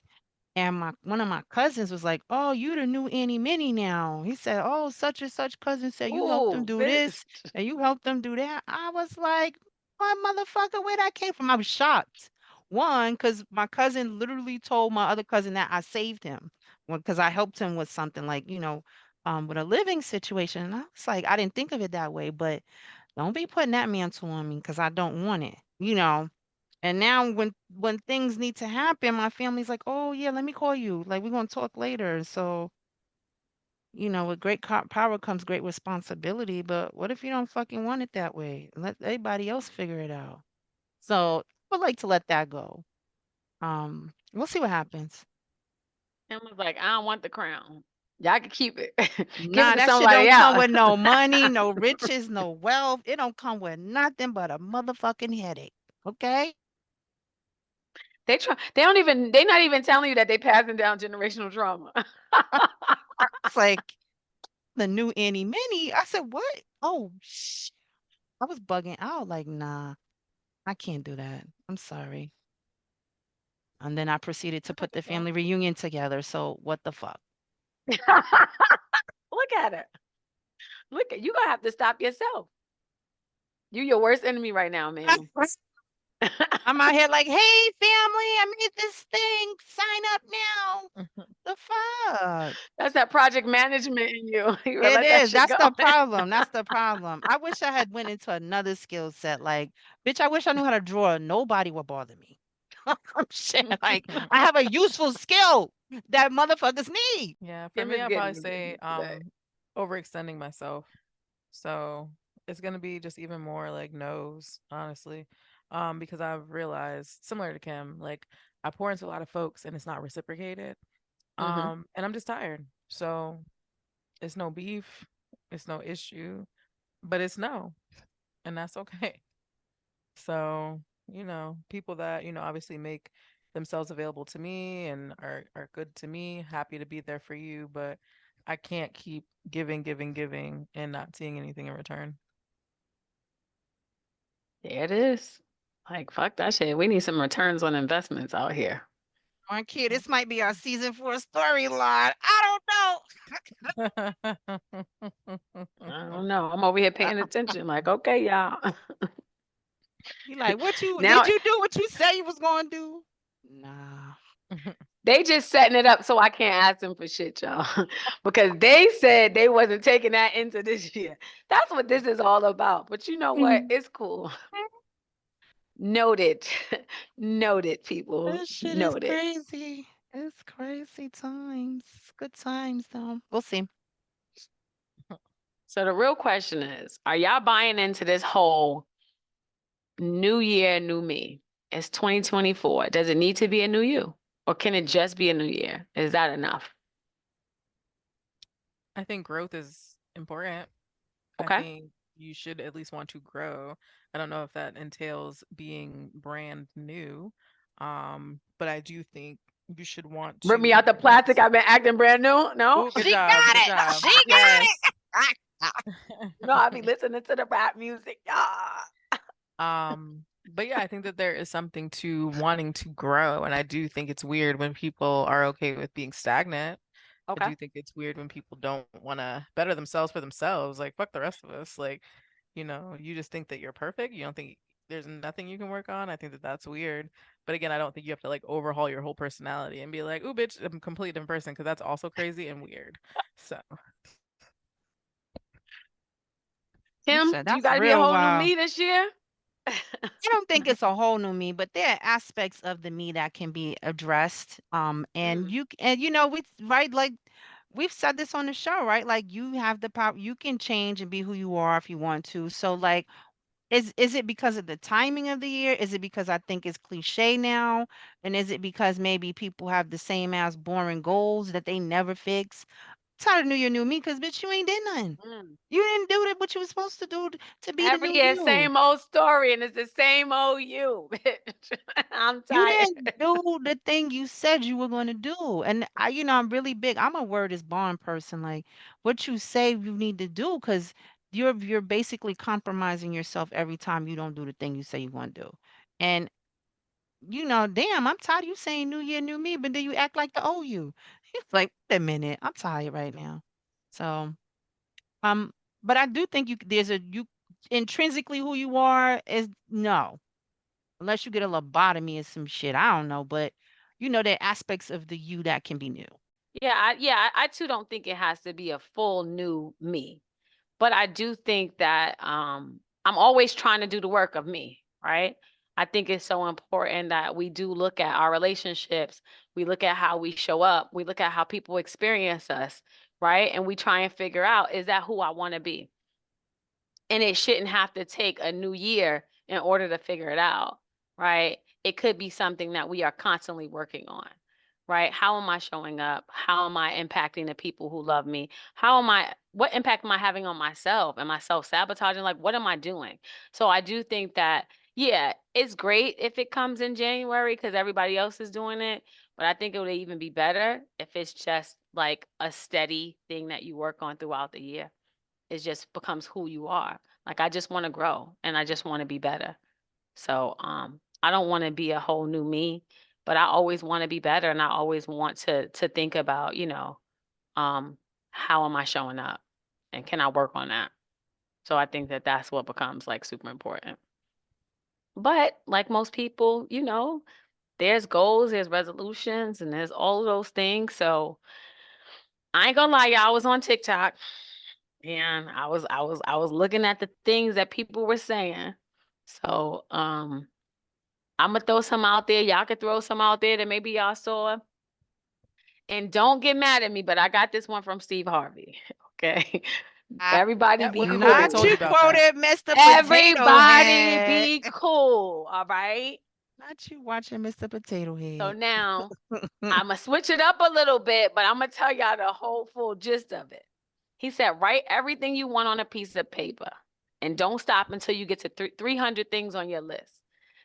And one of my cousins was like, "Oh, you the new Annie Minnie now." He said, "Oh, such and such cousin said you helped them Ooh, do bitch. this and you helped them do that." I was like, "What motherfucker? Where that came from?" I was shocked. One, because my cousin literally told my other cousin that I saved him, because I helped him with something like, with a living situation. And I was like, I didn't think of it that way, but don't be putting that mantle on me because I don't want it. And now when things need to happen, my family's like, "Oh yeah, let me call you. Like we're gonna talk later." So, with great power comes great responsibility. But what if you don't fucking want it that way? Let everybody else figure it out. So I would like to let that go. We'll see what happens. And was like, I don't want the crown. Y'all can keep it. Give it Nah, to that shit somebody don't come else. with no money, no riches, no wealth. It don't come with nothing but a motherfucking headache. Okay? They're not even telling you that they passing down generational trauma. It's like the new Annie Minnie. I said, what? Oh, I was bugging out. Like, nah, I can't do that. I'm sorry. And then I proceeded to put the family reunion together. So what the fuck? Look at it. You gonna have to stop yourself. You your worst enemy right now, man. I'm out here like, hey, family, I made this thing. Sign up now. The fuck? That's that project management in you. You gotta It let that is. shit That's go. the problem. That's the problem. I wish I had went into another skill set. Like, bitch, I wish I knew how to draw. Nobody would bother me. I'm shit. Like, I have a useful skill that motherfuckers need. Yeah, for Kim me, is I'll probably getting me say today. overextending myself. So it's gonna be just even more like no's, honestly. Because I've realized, similar to Kim, like I pour into a lot of folks and it's not reciprocated. Mm-hmm. And I'm just tired. So it's no beef, it's no issue, but it's no, and that's okay. So, people that, obviously make themselves available to me and are good to me, happy to be there for you, but I can't keep giving, giving, giving and not seeing anything in return. There it is. Like, fuck that shit. We need some returns on investments out here. Marquia, this might be our season 4 storyline. I I don't know. I'm over here paying attention. Like, okay, y'all. You like, what you Now did you do what you say you was gonna do? Nah. they just setting it up so I can't ask them for shit, y'all. Because they said they wasn't taking that into this year. That's what this is all about. But you know what? It's cool. Noted. Noted, people. This shit is Noted. crazy. It's crazy times. Good times though. We'll see. So the real question is, are y'all buying into this whole new year, new me? It's 2024. Does it need to be a new you? Or can it just be a new year? Is that enough? I think growth is important. I Okay. think you should at least want to grow. I don't know if that entails being brand new, but I do think you should want Rip me to out the plastic. I've been acting brand new. No. Oh, good She job. got Good it. job. She Yes. got No, I be listening to the rap music. Yeah. But yeah, I think that there is something to wanting to grow, and I do think it's weird when people are okay with being stagnant. I Okay. do think it's weird when people don't want to better themselves for themselves. Like, fuck the rest of us. Like, you just think that you're perfect. You don't think there's nothing you can work on. I think that that's weird. But again, I don't think you have to like overhaul your whole personality and be like, "Ooh, bitch, I'm a completely different person," because that's also crazy and weird. So, You Kim, said do you that's got to be a real whole new wild. me this year? I don't think it's a whole new me, but there are aspects of the me that can be addressed. And Mm, we right like we've said this on the show, right? Like you have the power, you can change and be who you are if you want to. So like, is it because of the timing of the year? Is it because I think it's cliche now? And is it because maybe people have the same as boring goals that they never fix? Tired of New Year, New Me, because bitch, you ain't did nothing. mm. You didn't do what you was supposed to do to be the Every new year, you. same old story, and it's the same old you, bitch. I'm You tired. didn't do the thing you said you were going to do. And I'm really big. I'm a word is bond person. Like what you say you need to do, because you're basically compromising yourself every time you don't do the thing you say you're going to do. And damn, I'm tired of you saying new year, new me, but then you act like the old you. It's like, wait a minute, I'm tired right now. So, um, but I do think there's you intrinsically who you are is no. Unless you get a lobotomy or some shit. I don't know, but there are aspects of the you that can be new. I too don't think it has to be a full new me. But I do think that I'm always trying to do the work of me, right? I think it's so important that we do look at our relationships. We look at how we show up. We look at how people experience us, right? And we try and figure out, is that who I want to be? And it shouldn't have to take a new year in order to figure it out, right? It could be something that we are constantly working on, right? How am I showing up? How am I impacting the people who love me? What impact am I having on myself? Am I self-sabotaging? Like, what am I doing? So I do think that, yeah, it's great if it comes in January because everybody else is doing it. But I think it would even be better if it's just like a steady thing that you work on throughout the year. It just becomes who you are. Like I just want to grow and I just want to be better. So I don't want to be a whole new me, but I always want to be better and I always want to think about, um how am I showing up and can I work on that? So I think that that's what becomes like super important. But like most people, there's goals, there's resolutions, and there's all of those things. So I ain't gonna lie, y'all, I was on TikTok and I was looking at the things that people were saying. So I'm gonna throw some out there. Y'all could throw some out there that maybe y'all saw. And don't get mad at me, but I got this one from Steve Harvey. Okay. I, Everybody that be we already not told cool. you you about that. quoted Mr. Potato Everybody Head. be cool. All right. Not you watching Mr. Potato So Head. now I'm gonna switch it up a little bit, but I'm gonna tell y'all the whole full gist of it. He said, write everything you want on a piece of paper and don't stop until you get to 300 things on your list.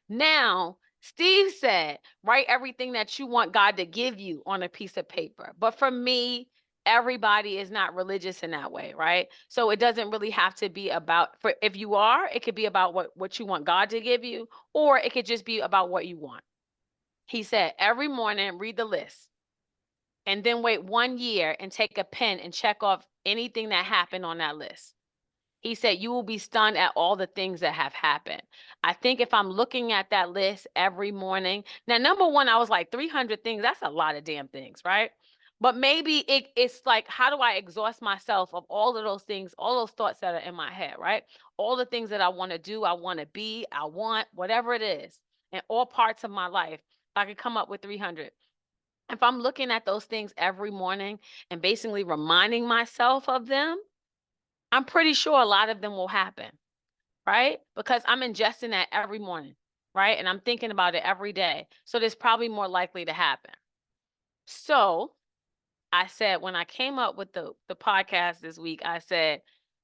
Now, Steve said, write everything that you want God to give you on a piece of paper. But for me, everybody is not religious in that way, right? So it doesn't really have to be about, for if you are, it could be about what you want God to give you, or it could just be about what you want. He said, every morning, read the list and then wait 1 year and take a pen and check off anything that happened on that list. He said, you will be stunned at all the things that have happened. I think if I'm looking at that list every morning, now, number one, I was like, 300 things, that's a lot of damn things, right? But maybe it's like, how do I exhaust myself of all of those things, all those thoughts that are in my head, right? All the things that I want to do, I want to be, I want, whatever it is, in all parts of my life. I could come up with 300. If I'm looking at those things every morning and basically reminding myself of them, I'm pretty sure a lot of them will happen, right? Because I'm ingesting that every morning, right? And I'm thinking about it every day. So there's probably more likely to happen. So I said, when I came up with the podcast this week, I said,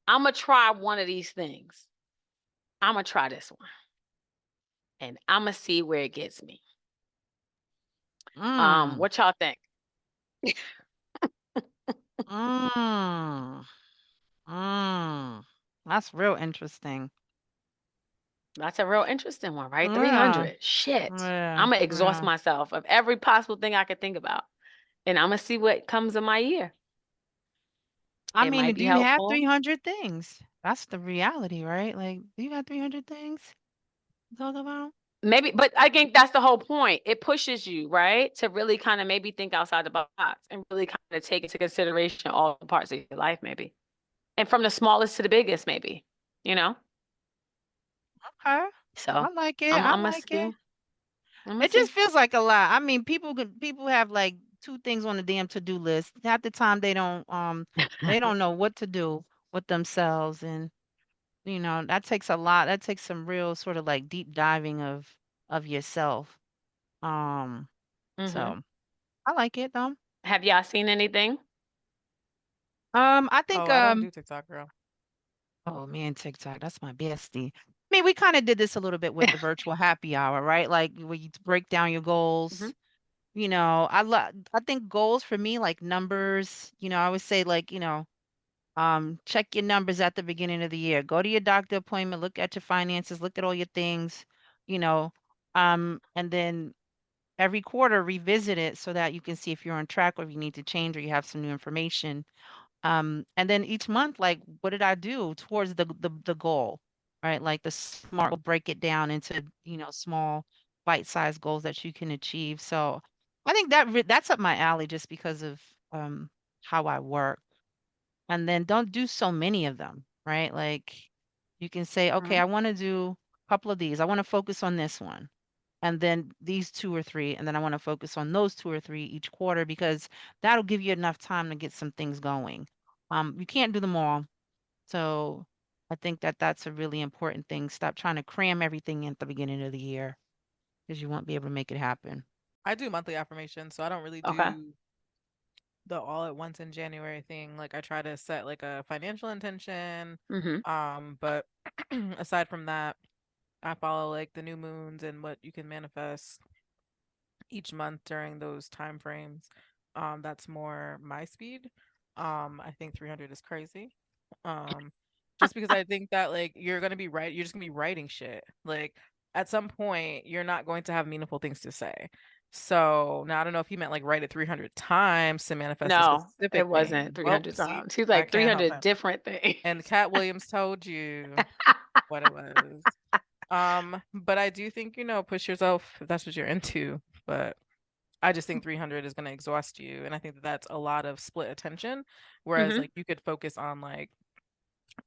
I'm going to try one of these things. I'm going to try this one. And I'm going to see where it gets me. What y'all think? That's real interesting. That's a real interesting one, right? Yeah. 300. Shit. Yeah. I'm going to exhaust Yeah. myself of every possible thing I could think about. And I'm going to see what comes in my ear. I It mean, might do be you have helpful. 300 things? That's the reality, right? Like, do you got 300 things to talk about? Maybe, but I think that's the whole point. It pushes you, right? To really kind of maybe think outside the box and really kind of take into consideration all the parts of your life, maybe. And from the smallest to the biggest, maybe, you know? Okay. So I like it. I'm I gonna like see. it. I'm gonna It just see. feels like a lot. I mean, people have like two things on the damn to-do list. Half the time they don't know what to do with themselves, and that takes a lot. That takes some real sort of like deep diving of yourself. Um, Mm-hmm. so I like it though. Have y'all seen anything? I think Oh, I don't do TikTok, girl. oh man, TikTok, that's my bestie. I mean, we kind of did this a little bit with the virtual happy hour, right? Like where you break down your Mm-hmm. goals. I think goals for me like numbers, I always say like, check your numbers at the beginning of the year. Go to your doctor appointment, look at your finances, look at all your things, you know, and then every quarter revisit it so that you can see if you're on track or if you need to change or you have some new information. And then each month, like, what did I do towards the goal, right? Like the smart will break it down into, small bite-sized goals that you can achieve. So I think that's up my alley just because of how I work. And then don't do so many of them, right? Like you can say, okay, Mm-hmm. I want to do a couple of these. I want to focus on this one. And then these two or three, and then I want to focus on those two or three each quarter because that'll give you enough time to get some things going. You can't do them all. So I think that that's a really important thing. Stop trying to cram everything in at the beginning of the year because you won't be able to make it happen. I do monthly affirmations, so I don't really Okay. do the all at once in January thing. Like I try to set like a financial intention. Mm-hmm. But aside from that, I follow like the new moons and what you can manifest each month during those time frames. That's more my speed. I think 300 is crazy. Um, just because I think that like you're just gonna be writing shit. Like at some point, you're not going to have meaningful things to say. So now I don't know if he meant like write it 300 times to manifest a No, specific it wasn't thing. Well, 300 see, times. He's I like can't help 300 him. different things. And Cat Williams told you what it was. But I do think, push yourself if that's what you're into. But I just think 300 is going to exhaust you. And I think that that's a lot of split attention. Whereas, Mm-hmm. like, you could focus on like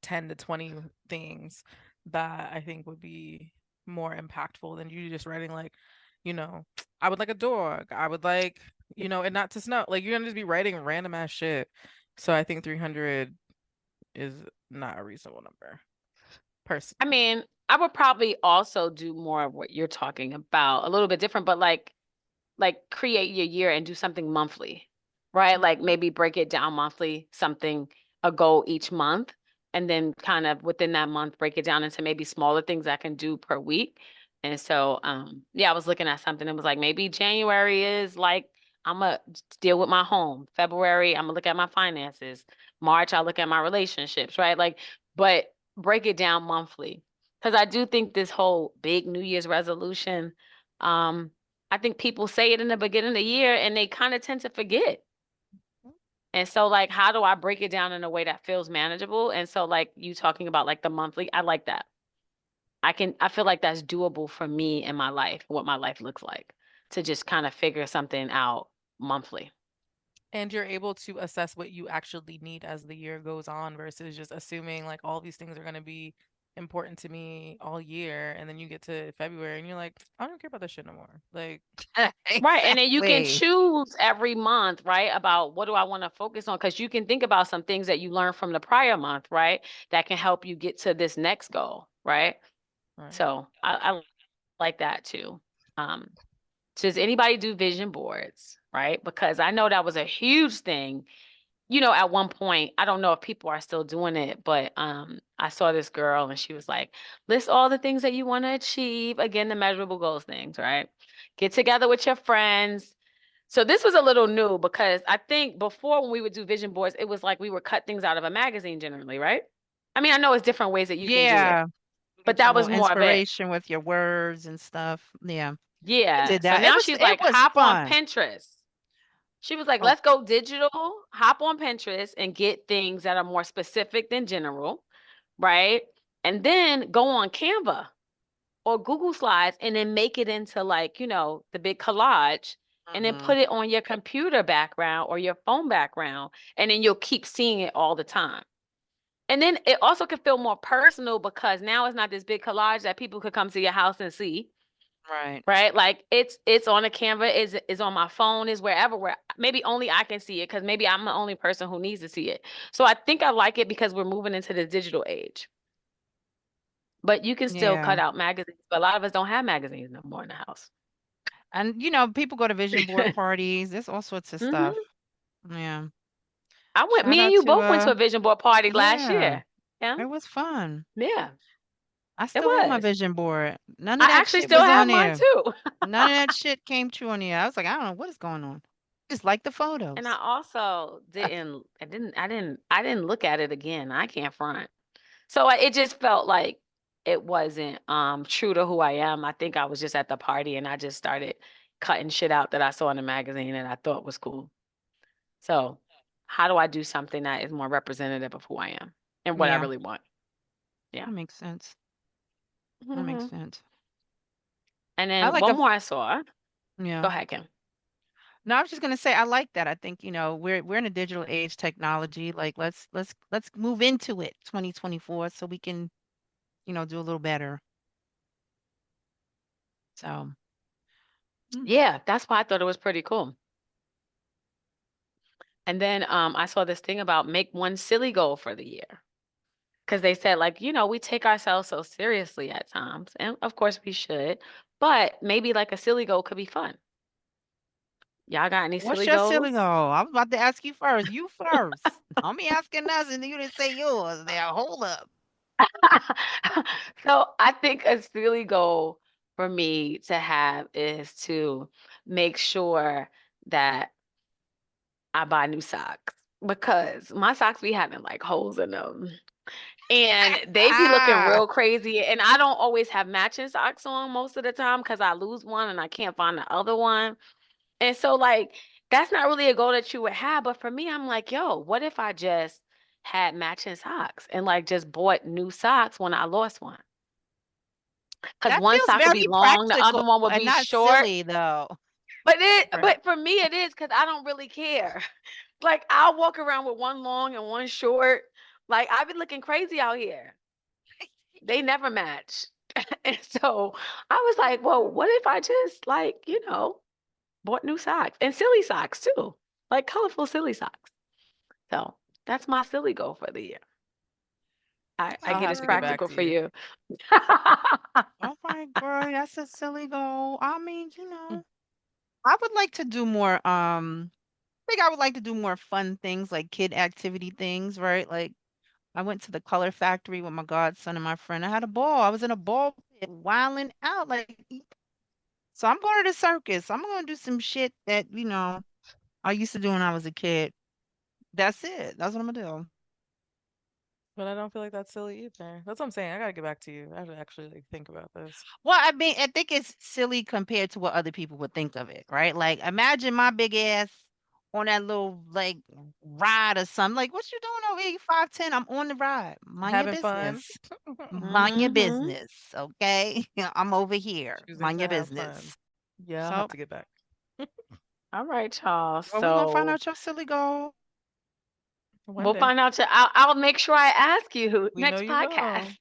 10 to 20 things that I think would be more impactful than you just writing, like, you know, I would like a dog. I would like, it not to snow. Like, you're going to just be writing random ass shit. So I think 300 is not a reasonable number, personally. I mean, I would probably also do more of what you're talking about, a little bit different, but like create your year and do something monthly, right? Like maybe break it down monthly, something, a goal each month, and then kind of within that month break it down into maybe smaller things I can do per week. And so yeah, I was looking at something that was like maybe January is like I'm gonna deal with my home. February, I'm gonna look at my finances. March, I look at my relationships, right? Like, but break it down monthly. Because I do think this whole big New Year's resolution, I think people say it in the beginning of the year and they kind of tend to forget. And so like, how do I break it down in a way that feels manageable? And so like you talking about like the monthly, I like that. I feel like that's doable for me in my life, what my life looks like, to just kind of figure something out monthly. And you're able to assess what you actually need as the year goes on versus just assuming like all these things are going to be important to me all year. And then you get to February and you're like, I don't care about this shit no more. Like, Right. And then you can Exactly. choose every month, right? About what do I want to focus on? Because you can think about some things that you learned from the prior month, right? That can help you get to this next goal, right? right. So I like that too. Um, does anybody do vision boards, right? Because I know that was a huge thing. You know, at one point, I don't know if people are still doing it, but I saw this girl and she was like, list all the things that you want to achieve. Again, the measurable goals things, right? Get together with your friends. So this was a little new because I think before when we would do vision boards, it was like we would cut things out of a magazine generally, right? I mean, I know it's different ways that you can do it, Yeah. but Get your that was little more of it. inspiration with your words and stuff. Yeah. I Yeah. did So that. now she's It like, was hop on fun. Pinterest. She was like, Oh, let's go digital, hop on Pinterest and get things that are more specific than general, right? And then go on Canva or Google Slides and then make it into like, you know, the big collage and then mhm. put it on your computer background or your phone background. And then you'll keep seeing it all the time. And then it also can feel more personal because now it's not this big collage that people could come to your house and see. Right. Right? Like it's on a Canva, is on my phone, is wherever where maybe only I can see it because maybe I'm the only person who needs to see it. So I think I like it because we're moving into the digital age. But you can still Yeah. cut out magazines, but a lot of us don't have magazines no more in the house. And people go to vision board parties. There's all sorts of hmm stuff. Yeah. me Shout and out you to both went to a vision board party last yeah. year. Yeah. It was fun. Yeah, I it still have my was. vision board. None of I that actually shit still was have on mine there. too. None of that shit came true on there. I was like, I don't know what is going on. Just like the And I photos. also I didn't look at it again. I can't front. So it just felt like it wasn't true to who I am. I think I was just at the party and I just started cutting shit out that I saw in the magazine and I thought was cool. So how do I do something that is more representative of who I am and what I Yeah, really want? Yeah. that makes sense. That makes hmm sense. And I then like one more I saw. yeah. Go ahead, Kim. No, I was just gonna say I like that. I think, we're in a digital age technology. Like let's move into it 2024 so we can, do a little better. So mm, Yeah, that's why I thought it was pretty cool. And then I saw this thing about make one silly goal for the year. Because they said, like, we take ourselves so seriously at times. And of course we should. But maybe like a silly goal could be fun. Y'all got any what's silly your silly goals? goal? I was about to ask you first. You first. Don't be asking us and you didn't say yours. Now hold up. So I think a silly goal for me to have is to make sure that I buy new socks because my socks be having like holes in them. And they be looking Ah, real crazy. And I don't always have matching socks on most of the time because I lose one and I can't find the other one. And so, like, that's not really a goal that you would have. But for me, I'm like, yo, what if I just had matching socks and like just bought new socks when I lost one? Because that one feels sock would very be long, the practical other one would and be not short. silly though. Right. But for me, it is because I don't really care. Like, I'll walk around with one long and one short. Like, I've been looking crazy out here. They never match. And so I was like, well, what if I just like, bought new socks and silly socks too, like colorful silly socks. So that's my silly goal for the year. I I'll get have as to get back practical to for you. you. Oh my God, that's a silly goal. I mean, I would like to do more, I think I would like to do more fun things like kid activity things, right? Like I went to the color factory with my godson and my friend. I had a ball. I was in a ball pit wilding out so I'm going to the circus. I'm going to do some shit that, I used to do when I was a kid. That's it. That's what I'm gonna do. But I don't feel like that's silly either. That's what I'm saying. I gotta get back to you. I have to actually like think about this. Well, I mean, I think it's silly compared to what other people would think of it, right? Like, imagine my big ass on that little like ride or something. Like, what you doing over here? You 5'10". I'm on the ride. Mind your Having fun. business. Mind your Mhm. business. Okay. I'm over here. Choosing Mind to your have fun. business. Yeah, I'll have So, to get back. All right, y'all. well, we're gonna find So out your silly goal. One we'll day. find out. I'll make sure I ask you We know next you will. podcast.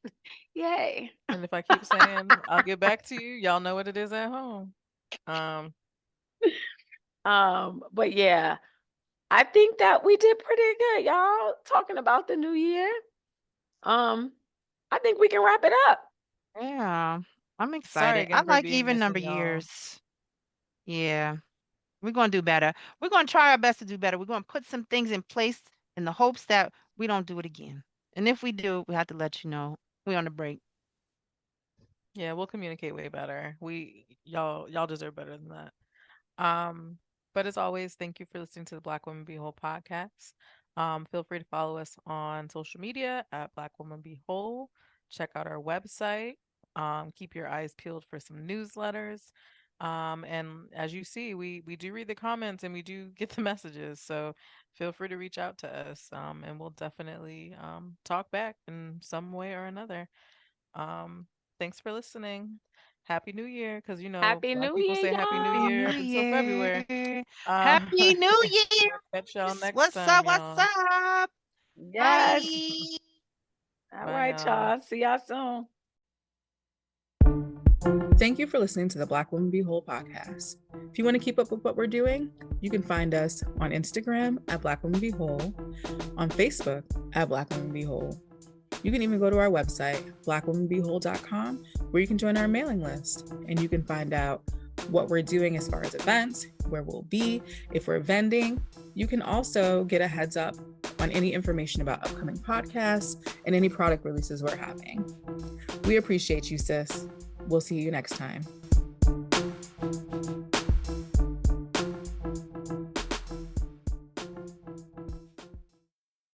Yay. And if I keep saying I'll get back to you, y'all know what it is at home. Um, But yeah, I think that we did pretty good, y'all. Talking about the new year. I think we can wrap it up. Yeah. I'm sorry excited. I again for like being even number missing y'all. years. Yeah. We're gonna do better. We're gonna try our best to do better. We're gonna put some things in place in the hopes that we don't do it again. And if we do, we have to let you know. We're on the break. Yeah, we'll communicate way better. Y'all deserve better than that. Um, but as always, thank you for listening to the Black Women Be Whole podcast. Feel free to follow us on social media at Black Women Be Whole. Check out our website. Keep your eyes peeled for some newsletters. And as you see, we do read the comments and we do get the messages. So feel free to reach out to us. And we'll definitely talk back in some way or another. Um, Thanks for listening. Happy New Year, because Happy Black New people Year, say Happy New Happy Year New y'all. up until February. Year. Uh, Happy New Year. catch y'all next What's time, up? What's y'all. up? Yes. Bye. All Bye, right, y'all. y'all. See y'all soon. Thank you for listening to the Black Woman Be Whole podcast. If you want to keep up with what we're doing, you can find us on Instagram at Black Woman Be Whole, on Facebook at Black Woman Be Whole. You can even go to our website, blackwomanbewhole.com, where you can join our mailing list and you can find out what we're doing as far as events, where we'll be, if we're vending. You can also get a heads up on any information about upcoming podcasts and any product releases we're having. We appreciate you, sis. We'll see you next time.